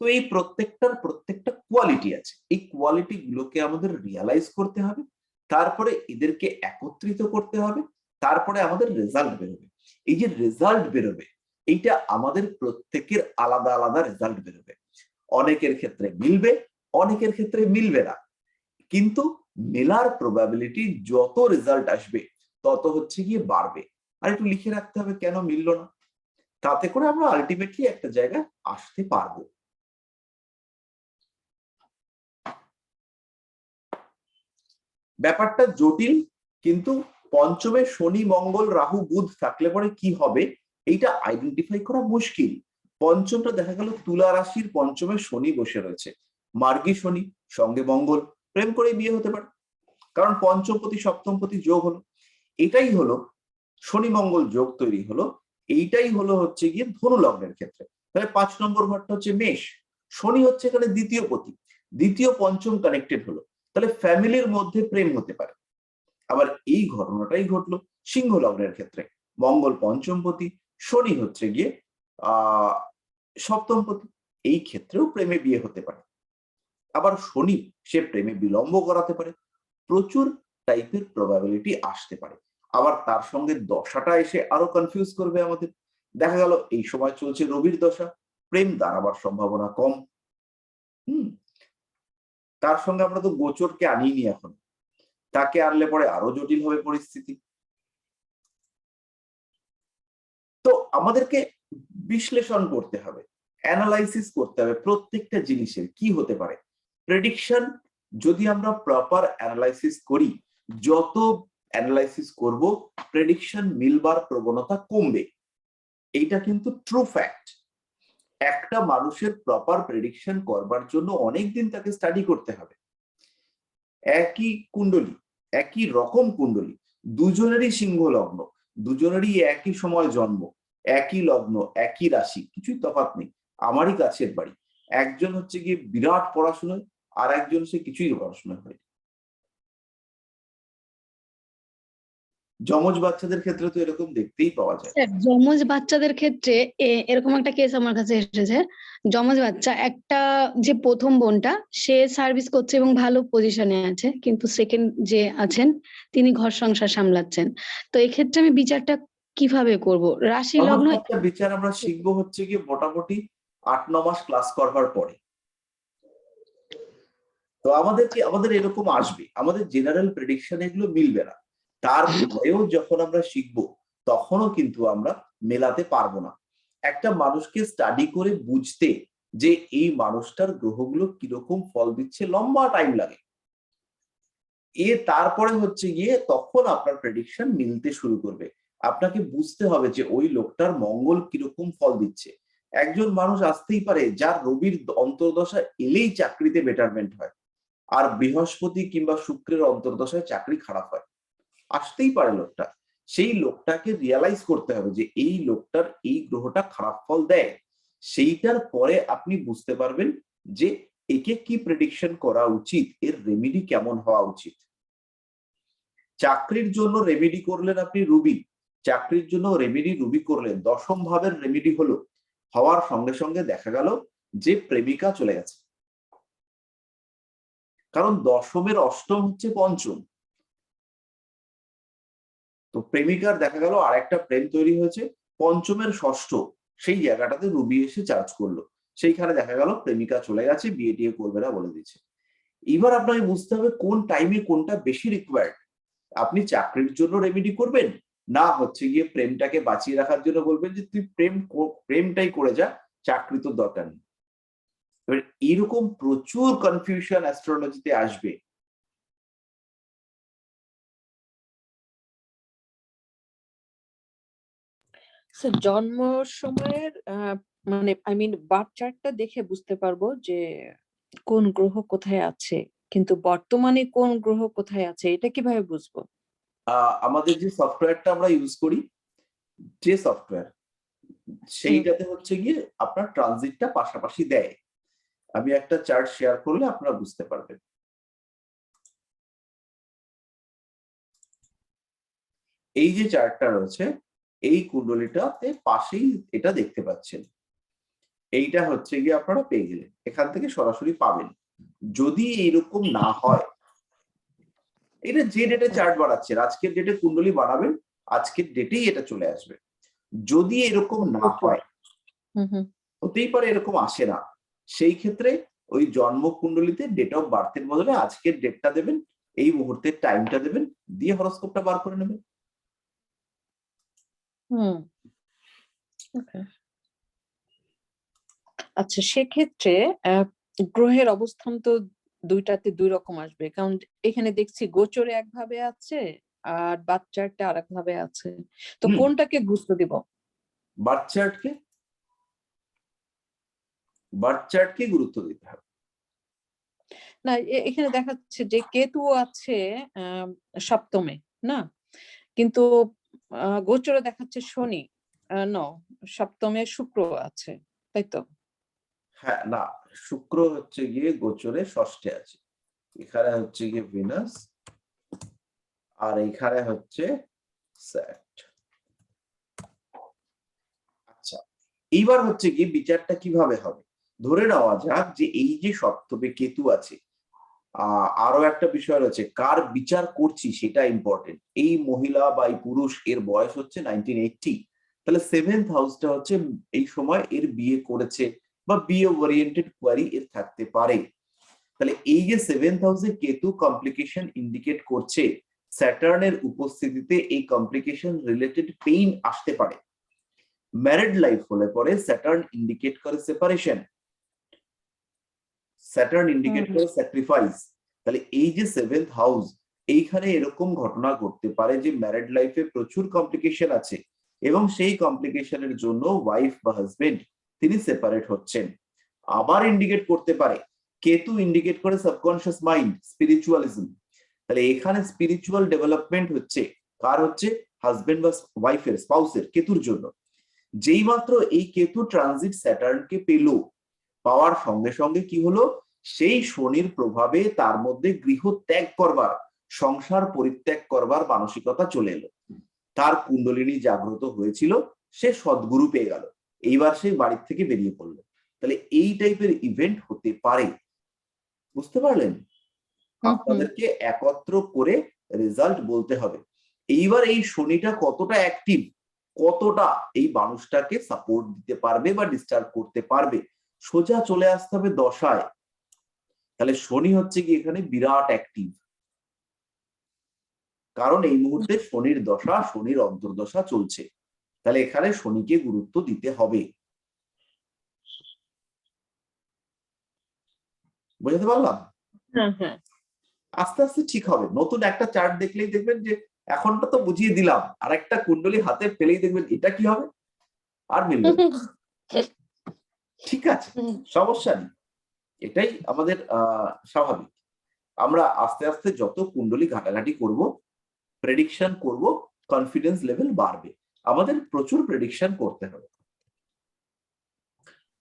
তো এই প্রত্যেকটা কোয়ালিটি আছে, এই কোয়ালিটি গুলোকে আমাদের রিয়ালাইজ করতে হবে, তারপরে এদেরকে একত্রিত করতে হবে, তারপরে আমাদের রেজাল্ট বেরোবে। এই যে রেজাল্ট বেরোবে, এইটা আমাদের প্রত্যেকের আলাদা আলাদা রেজাল্ট বেরোবে। অনেকের ক্ষেত্রে মিলবে, অনেকের ক্ষেত্রে মিলবে না, কিন্তু মেলার প্রবাবিলিটি যত রেজাল্ট আসবে তত হচ্ছে গিয়ে বাড়বে। আর একটু লিখে রাখতে হবে কেন মিললো না, তাতে করে আমরা আলটিমেটলি একটা জায়গায় আসতে পারবো। ব্যাপারটা জটিল, কিন্তু পঞ্চমে শনি মঙ্গল রাহু বুধ থাকলে পরে কি হবে এইটা আইডেন্টিফাই করা মুশকিল। পঞ্চমটা দেখা গেল তুলা রাশির পঞ্চমে শনি বসে রয়েছে, মার্গী শনি সঙ্গে মঙ্গল, প্রেম করে বিয়ে হতে পারে, কারণ পঞ্চমপতি সপ্তমপতি যোগ হলো। এটাই হলো শনি মঙ্গল যোগ তৈরি হলো, এইটাই হলো হচ্ছে গিয়ে ধনু লগ্নের ক্ষেত্রে। তাহলে 5 নম্বর ঘরটা হচ্ছে মেষ, শনি হচ্ছে এখানে দ্বিতীয় পতি, দ্বিতীয় পঞ্চম কানেক্টেড হলো, তাহলে ফ্যামিলির মধ্যে প্রেম হতে পারে। আবার এই ঘটনাটাই ঘটলো সিংহ লগ্নের ক্ষেত্রে, মঙ্গল পঞ্চমপতি, শনি হচ্ছে গিয়ে সপ্তমপতি, এই ক্ষেত্রেও প্রেমে বিয়ে হতে পারে। আবার শনি সে প্রেমে বিলম্ব করাতে পারে, প্রচুর টাইপের প্রবাবিলিটি আসতে পারে। আবার তার সঙ্গে দশাটা এসে আরো কনফিউজ করবে আমাদের। দেখা গেল এই সময় চলছে রবির দশা, প্রেম দাঁড়াবার সম্ভাবনা কম। তার সঙ্গে আমরা তো গোচরকে আনিনি এখন, তাকে আনলে পরে আরো জটিল হবে পরিস্থিতি। তো আমাদেরকে বিশ্লেষণ করতে হবে, অ্যানালাইসিস করতে হবে প্রত্যেকটা জিনিসের কি হতে পারে। প্রেডিকশন যদি আমরা প্রপার অ্যানালাইসিস করি, যত অ্যানালাইসিস করব প্রেডিকশন মিলবার প্রবণতা কমবে, এইটা কিন্তু ট্রু ফ্যাক্ট। একটা মানুষের প্রপার প্রেডিকশন করবার জন্য অনেকদিন তাকে স্টাডি করতে হবে। একই কুণ্ডলী, একই রকম কুণ্ডলী, দুজনেরই সিংহ লগ্ন, দুজনেরই একই সময় জন্ম, একই লগ্ন, একই রাশি, কিছুই তফাৎ নেই, আমারই কাছের বাড়ি, একজন হচ্ছে গিয়ে বিরাট পড়াশোনায়, আর একজন সে কিছুই পড়াশোনা হয়। যমজ বাচ্চাদের ক্ষেত্রে তো এরকম দেখতেই পাওয়া যায়। স্যার যমজ বাচ্চাদের ক্ষেত্রে এরকম একটা কেস আমার কাছে এসেছে। যমজ বাচ্চা একটা, যে প্রথম বোনটা সে সার্ভিস করছে এবং ভালো পজিশনে আছে, কিন্তু সেকেন্ড যে আছেন তিনি ঘর সংসার সামলাচ্ছেন। তো এক্ষেত্রে আমি বিচারটা কিভাবে করব? রাশি লগ্ন একটা বিচার আমরা শিখবো হচ্ছে গিয়ে মোটামুটি 8-9 মাস ক্লাস করবার পরে। তো আমাদের এরকম আসবে, আমাদের জেনারেল প্রেডিকশন এগুলো মিলবে না, তারপরেও যখন আমরা শিখবো তখনও কিন্তু আমরা মেলাতে পারবো না। একটা মানুষকে স্টাডি করে বুঝতে যে এই মানুষটার গ্রহগুলো কিরকম ফল দিচ্ছে লম্বা টাইম লাগে, তারপরে হচ্ছে গিয়ে তখন আপনার প্রেডিকশন মিলতে শুরু করবে। আপনাকে বুঝতে হবে যে ওই লোকটার মঙ্গল কিরকম ফল দিচ্ছে। একজন মানুষ আসতেই পারে যার রবির অন্তর্দশা এলেই চাকরিতে বেটারমেন্ট হয়, আর বৃহস্পতি কিংবা শুক্রের অন্তর্দশায় চাকরি খারাপ হয়, আসতেই পারে লোকটা। সেই লোকটাকে রিয়ালাইজ করতে হবে যে এই লোকটার এই গ্রহটা খারাপ ফল দেয়, সেইটার পরে আপনি বুঝতে পারবেন যে একে কি প্রেডিকশন করা উচিত, এর রেমেডি কেমন হওয়া উচিত। চাকরির জন্য রেমেডি করলেন আপনি রুবি, চাকরির জন্য রেমেডি রুবি করলেন, দশম ভাবের রেমেডি হলো, হওয়ার সঙ্গে সঙ্গে দেখা গেল যে প্রেমিকা চলে গেছে, কারণ দশমের অষ্টম হচ্ছে পঞ্চম। তো প্রেমিকার দেখা গেল আরেকটা প্রেম তৈরি হয়েছে, পঞ্চমের ষষ্ঠ সেই জায়গাটাতে রুবি এসে চার্জ করলো, সেইখানে দেখা গেল প্রেমিকা চলে গেছে, বিয়ে টিয়ে করবে না বলে দিচ্ছে। এবার আপনাকে বুঝতে হবে কোন টাইমে কোনটা বেশি রিকোয়ার্ড। আপনি চাকরির জন্য রেমেডি করবেন, না হচ্ছে গিয়ে প্রেমটাকে বাঁচিয়ে রাখার জন্য বলবেন যে তুই প্রেমটাই করে যা, চাকরি তো দরকার নেই। এবার এরকম প্রচুর কনফিউশন অ্যাস্ট্রোলজিতে আসবে। জন্ম সময়ের মানে বার্থ চার্টটা দেখে বুঝতে পারবো যে কোন গ্রহ কোথায় আছে, কিন্তু বর্তমানে কোন গ্রহ কোথায় আছে এটা কিভাবে বুঝবো? আমাদের যে সফটওয়্যারটা আমরা ইউজ করি, যে সফটওয়্যার, সেইটাতে হচ্ছে গিয়ে আপনার ট্রানজিটটা পাশাপাশি দেয়। আমি একটা চার্ট শেয়ার করলে আপনারা বুঝতে পারবেন। এই যে চার্টটা রয়েছে, এই কুণ্ডলীটাতে পাশেই এটা দেখতে পাচ্ছেন, এইটা হচ্ছে গিয়ে আপনারা পেয়ে গেলেন, এখান থেকে সরাসরি পাবেন। যদি এইরকম না হয়, এটা যে ডেটে চার্ট বানাচ্ছেন, আজকের ডেটে কুণ্ডলী বানাবেন, আজকের ডেটেই এটা চলে আসবে। যদি এরকম না হয়, হতেই পারে এরকম আসে না, সেই ক্ষেত্রে ওই জন্ম কুণ্ডলীতে ডেট অফ বার্থের বদলে আজকের ডেটটা দেবেন, এই মুহূর্তের টাইমটা দেবেন, দিয়ে হরোস্কোপটা বার করে নেবেন। হুম। Okay. আচ্ছা, সেক্ষেত্রে গ্রহের অবস্থান তো দুইটাতে দুই রকম আসবে, কারণ এখানে দেখছি গোচরে একভাবে আছে আর বার্থ চার্টে আরেক ভাবে আছে। তো হুম। কোনটাকে গুরুত্ব দিব? বার্থ চার্টকে গুরুত্ব দিতে হবে। না, এখানে দেখাচ্ছে যে কেতু আছে সপ্তমে, না? কিন্তু গোচরে দেখাচ্ছে শনি, সপ্তমে শুক্র আছে, তাই তো? হ্যাঁ, না, শুক্র হচ্ছে গিয়ে গোচরে ষষ্ঠে আছে, এখানে হচ্ছে গিয়ে ভিনাস, আর এখানে হচ্ছে স্যাট। আচ্ছা, এইবার হচ্ছে গিয়ে বিচারটা কিভাবে হবে? ধরে নেওয়া যাক যে এই যে সপ্তমে কেতু আছে, আরো একটা বিষয় রয়েছে, কার বিচার করছি সেটা ইম্পর্টেন্ট। এই মহিলা বা এই পুরুষ, এর বয়স হচ্ছে 1980, তাহলে 7th হাউসটা হচ্ছে এই সময় এর বিয়ে করেছে বা বিয়ে ওরিয়েন্টেড কোয়ারি এর থাকতে পারে। তাহলে এই যে 7th হাউসে কেতু কমপ্লিকেশন ইন্ডিকেট করছে, স্যাটার্নের উপস্থিতিতে এই কমপ্লিকেশন রিলেটেড পেইন আসতে পারে। ম্যারিড লাইফ হলে পরে স্যাটার্ন ইন্ডিকেট করে সেপারেশন, স্যাটার্ন ইন্ডিকেট করে স্যাক্রিফাইস। তাহলে এই যে 7th হাউস, এইখানে এরকম ঘটনা ঘটতে পারে যে ম্যারিড লাইফে প্রচুর কমপ্লিকেশন আছে এবং সেই কমপ্লিকেশনের জন্য ওয়াইফ বা হাজবেন্ড তিনি সেপারেট হচ্ছেন। আবার ইন্ডিকেট করতে পারে, কেতু ইন্ডিকেট করে সাবকনশিয়াস মাইন্ড, স্পিরিচুয়ালিজম। তাহলে এখানে স্পিরিচুয়াল ডেভেলপমেন্ট হচ্ছে, কার হচ্ছে? হাজবেন্ড বা ওয়াইফের, স্পাউসের, কেতুর জন্য। যেই মাত্র এই কেতু ট্রানজিট স্যাটার্নকে পেল, পাওয়ার সঙ্গে সঙ্গে কি হলো, সেই শনির প্রভাবে তার মধ্যে গৃহ ত্যাগ করবার, সংসার পরিত্যাগ করবার মানসিকতা চলে এলো। তার কুণ্ডলিনী জাগ্রত হয়েছিল, সে সদ্গুরু পেয়ে গেল, এইবার সে বাড়ির থেকে বেরিয়ে পড়লো। তাহলে এই টাইপের ইভেন্ট হতে পারে, বুঝতে পারলেন? আপনাদেরকে একত্র করে রেজাল্ট বলতে হবে। এইবার এই শনিটা কতটা অ্যাক্টিভ, কতটা এই মানুষটাকে সাপোর্ট দিতে পারবে বা ডিস্টার্ব করতে পারবে, সোজা চলে আসতে হবে দশায়। তাহলে শনি হচ্ছে কি এখানে বিরাট অ্যাক্টিভ, কারণ এই মুহূর্তে শনির দশা, শনির অন্তর্দশা চলছে। তাহলে এখানে শনিকে গুরুত্ব দিতে হবে। বুঝতে পারলাম? আস্তে আস্তে ঠিক হবে। নতুন একটা চার্ট দেখলেই দেখবেন যে এখনটা তো বুঝিয়ে দিলাম, আর একটা কুণ্ডলী হাতে পেলেই দেখবেন এটা কি হবে, আর মিলবে না। ঠিক আছে, সমস্যা নেই, এটাই আমাদের স্বাভাবিক। আমরা আস্তে আস্তে যত কুণ্ডলী ঘাটাঘাটি করব, প্রেডিকশন করব, কনফিডেন্স লেভেল বাড়বে। আমাদের প্রচুর প্রেডিকশন করতে হবে।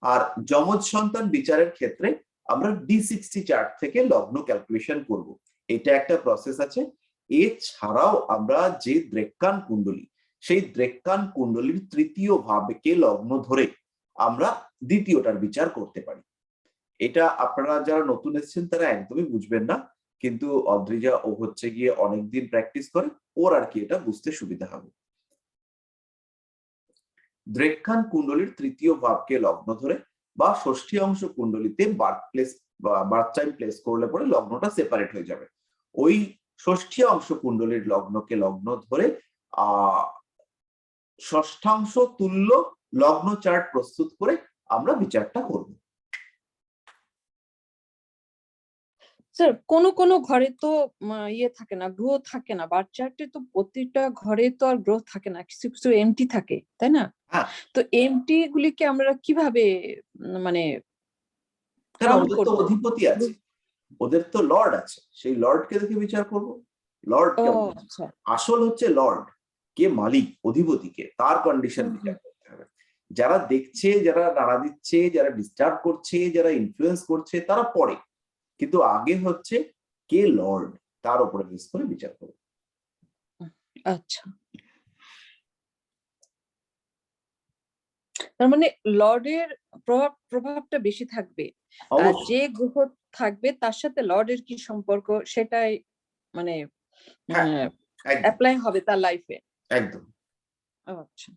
আর যমজ সন্তান বিচারের ক্ষেত্রে আমরা D60 চার্ট থেকে লগ্ন ক্যালকুলেশন করব, এটা একটা প্রসেস আছে। এছাড়াও আমরা যে দ্রেক্কান কুণ্ডলী, সেই দ্রেক্কান কুণ্ডলীর তৃতীয় ভাবকে লগ্ন ধরে আমরা দ্বিতীয়টার বিচার করতে পারি। এটা আপনারা যারা নতুন এসেছেন তারা একদমই বুঝবেন না, কিন্তু অদ্রিজা ও হচ্ছে গিয়ে অনেকদিন প্র্যাকটিস করে, ওর আর কি এটা বুঝতে সুবিধা হবে। দ্রেক্কান কুণ্ডলীর তৃতীয় ভাবকে লগ্ন ধরে বা ষষ্ঠী অংশ কুণ্ডলীতে বার্থ প্লেস বা বার্থ টাইম প্লেস করলে পরে লগ্নটা সেপারেট হয়ে যাবে। ওই ষষ্ঠী অংশ কুণ্ডলীর লগ্নকে লগ্ন ধরে ষষ্ঠাংশ তুল্য লগ্ন চার্ট প্রস্তুত করে আমরা বিচারটা করব। স্যার, কোন ঘরে তো ইয়ে থাকে না, গ্রহ থাকে না, বার্থ চার্টে তো প্রতিটা ঘরে তো আর গ্রহ থাকে না, কিছু কিছু এমটি থাকে, তাই না? হ্যাঁ, তো এমটি গুলিকে আমরা কিভাবে মানে কেন? কাউন্ট ওদের তো করবো? অধিপতি আছে, ওদের তো লর্ড আছে, সেই লর্ডকে দেখে বিচার করব। লর্ড ও কেমন, আচ্ছা। আসল হচ্ছে লর্ড কে, মালিক, অধিপতিকে, তার কন্ডিশন বিচার করতে হবে। যারা দেখছে, যারা নাড়া দিচ্ছে, যারা ডিস্টার্ব করছে, যারা ইনফ্লুয়েন্স করছে, তারা পরে, কিন্তু আগে হচ্ছে কে লর্ড, তার উপরে বেস করে বিচার করবে। আচ্ছা, তার মানে লর্ডের প্রভাবটা বেশি থাকবে, আর অবশ্যই, যে গ্রহ থাকবে তার সাথে লর্ডের কি সম্পর্ক সেটাই মানে হ্যাঁ, একদম অ্যাপ্লাই হবে তার লাইফে। একদম। আচ্ছা,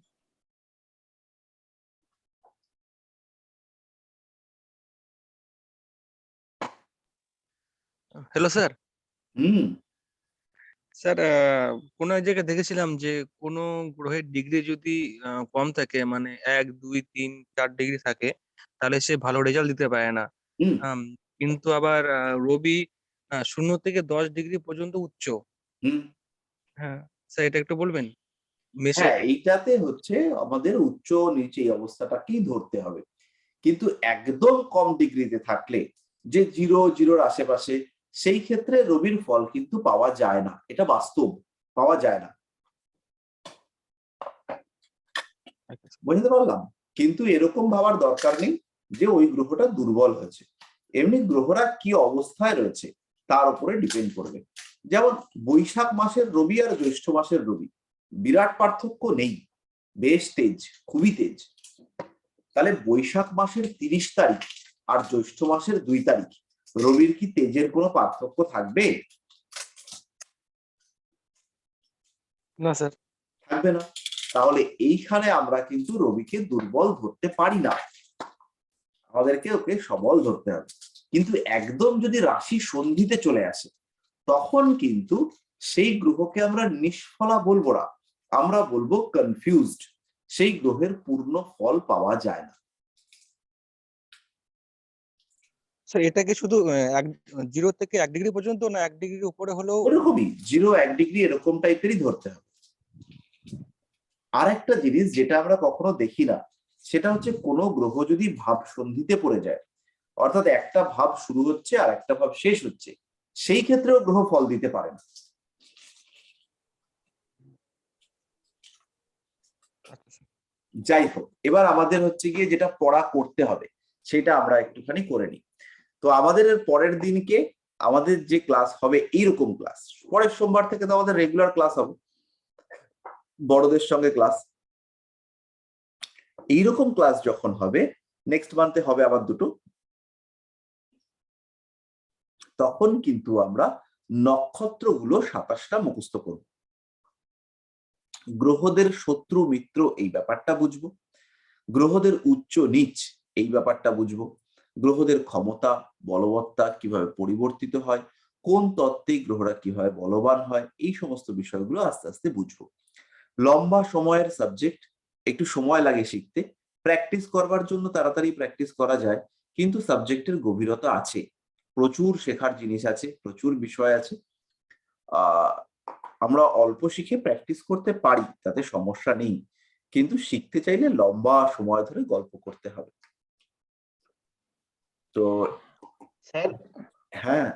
হ্যালো স্যার। হুম, স্যার কোনো এক জায়গায় দেখেছিলাম যে কোনো গ্রহের ডিগ্রি যদি কম থাকে, মানে 1, 2, 3, 4 ডিগ্রি থাকে, তাহলে সে ভালো রেজাল্ট দিতে পারে না। হুম আম, কিন্তু আবার রবি 0 থেকে 10 ডিগ্রি পর্যন্ত উচ্চ। হুম হ্যাঁ স্যার, এটা একটু বলবেন মেষে। হ্যাঁ, এইটাতে হচ্ছে আমাদের উচ্চ নিচে এই অবস্থাটাকেই ধরতে হবে। কিন্তু একদম কম ডিগ্রিতে থাকলে, যে 0 আশেপাশে, সেই ক্ষেত্রে রবির ফল কিন্তু পাওয়া যায় না, এটা বাস্তব, পাওয়া যায় না। বুঝতে পারলাম? কিন্তু এরকম ভাবার দরকার নেই যে ওই গ্রহটা দুর্বল হয়েছে। এমনি গ্রহরা কি অবস্থায় রয়েছে তার উপরে ডিপেন্ড করবে। যেমন বৈশাখ মাসের রবি আর জ্যৈষ্ঠ মাসের রবি বিরাট পার্থক্য নেই, বেশ তেজ, খুবই তেজ। তাহলে বৈশাখ মাসের 30 তারিখ আর জ্যৈষ্ঠ মাসের 2 তারিখ রবির কি তেজের কোনো পার্থক্য থাকবে? না স্যার। থাকবে না। তাহলে এইখানে আমরা কিন্তু রবিকে দুর্বল ধরতে পারি না, আমাদেরকে ওকে সবল ধরতে হবে। কিন্তু একদম যদি রাশি সন্ধিতে চলে আসে, তখন কিন্তু সেই গ্রহকে আমরা নিষ্ফলা বলবো না, আমরা বলবো কনফিউজড। সেই গ্রহের পূর্ণ ফল পাওয়া যায় না। স্যার এটা কি শুধু 0 থেকে 1 ডিগ্রি পর্যন্ত, না 1 ডিগ্রি উপরে হলেও? ওরকমই 0-1 ডিগ্রি এরকম টাইপেরই ধরতে হবে। আর একটা জিনিস যেটা আমরা কখনো দেখি না, সেটা হচ্ছে কোনো গ্রহ যদি ভাব সন্ধিতে পড়ে যায়, অর্থাৎ একটা ভাব শুরু হচ্ছে আর একটা ভাব শেষ হচ্ছে, সেই ক্ষেত্রেও গ্রহ ফল দিতে পারে না। যাই হোক, এবার আমাদের হচ্ছে গিয়ে যেটা পড়া করতে হবে সেটা আমরা একটুখানি করে নিই। তো আমাদের এর পরের দিনকে আমাদের যে ক্লাস হবে এইরকম ক্লাস, পরের সোমবার থেকে তো আমাদের রেগুলার ক্লাস হবে, বড়দের সঙ্গে ক্লাস। এইরকম ক্লাস যখন হবে, নেক্সট মান্থে হবে আবার 2টো, তখন কিন্তু আমরা নক্ষত্রগুলো 27টা মুখস্থ করব, গ্রহদের শত্রু মিত্র এই ব্যাপারটা বুঝবো, গ্রহদের উচ্চ নিচ এই ব্যাপারটা বুঝবো, গ্রহদের ক্ষমতা বলবত্তা কিভাবে পরিবর্তিত হয়, কোন তত্ত্বে গ্রহরা কিভাবে বলবান হয়, এই সমস্ত বিষয়গুলো আস্তে আস্তে বুঝবো। লম্বা সময়ের সাবজেক্ট, একটু সময় লাগে শিখতে, প্র্যাকটিস করবার জন্য তাড়াতাড়ি প্র্যাকটিস করা যায়, কিন্তু সাবজেক্টের গভীরতা আছে, প্রচুর শেখার জিনিস আছে, প্রচুর বিষয় আছে। আমরা অল্প শিখে প্র্যাকটিস করতে পারি, তাতে সমস্যা নেই, কিন্তু শিখতে চাইলে লম্বা সময় ধরে গল্প করতে হবে। তো স্যার, হ্যাঁ,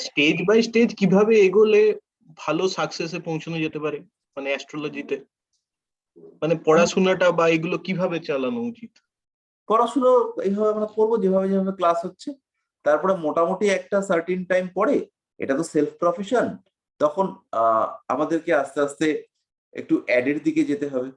স্টেজ বাই স্টেজ কিভাবে এগোলে ভালো সাকসেসে পৌঁছানো যেতে পারে, মানে অ্যাস্ট্রোলজিতে, মানে পড়াশোনাটা বা এগুলো কিভাবে চালানো উচিত? পড়াশুনো এইভাবে আমরা করবো যেভাবে যেভাবে ক্লাস হচ্ছে, তারপরে মোটামুটি একটা সার্টিন টাইম পরে, এটা তো সেলফ প্রফেশন, তখন আমাদেরকে আস্তে আস্তে একটু অ্যাডের দিকে যেতে হবে।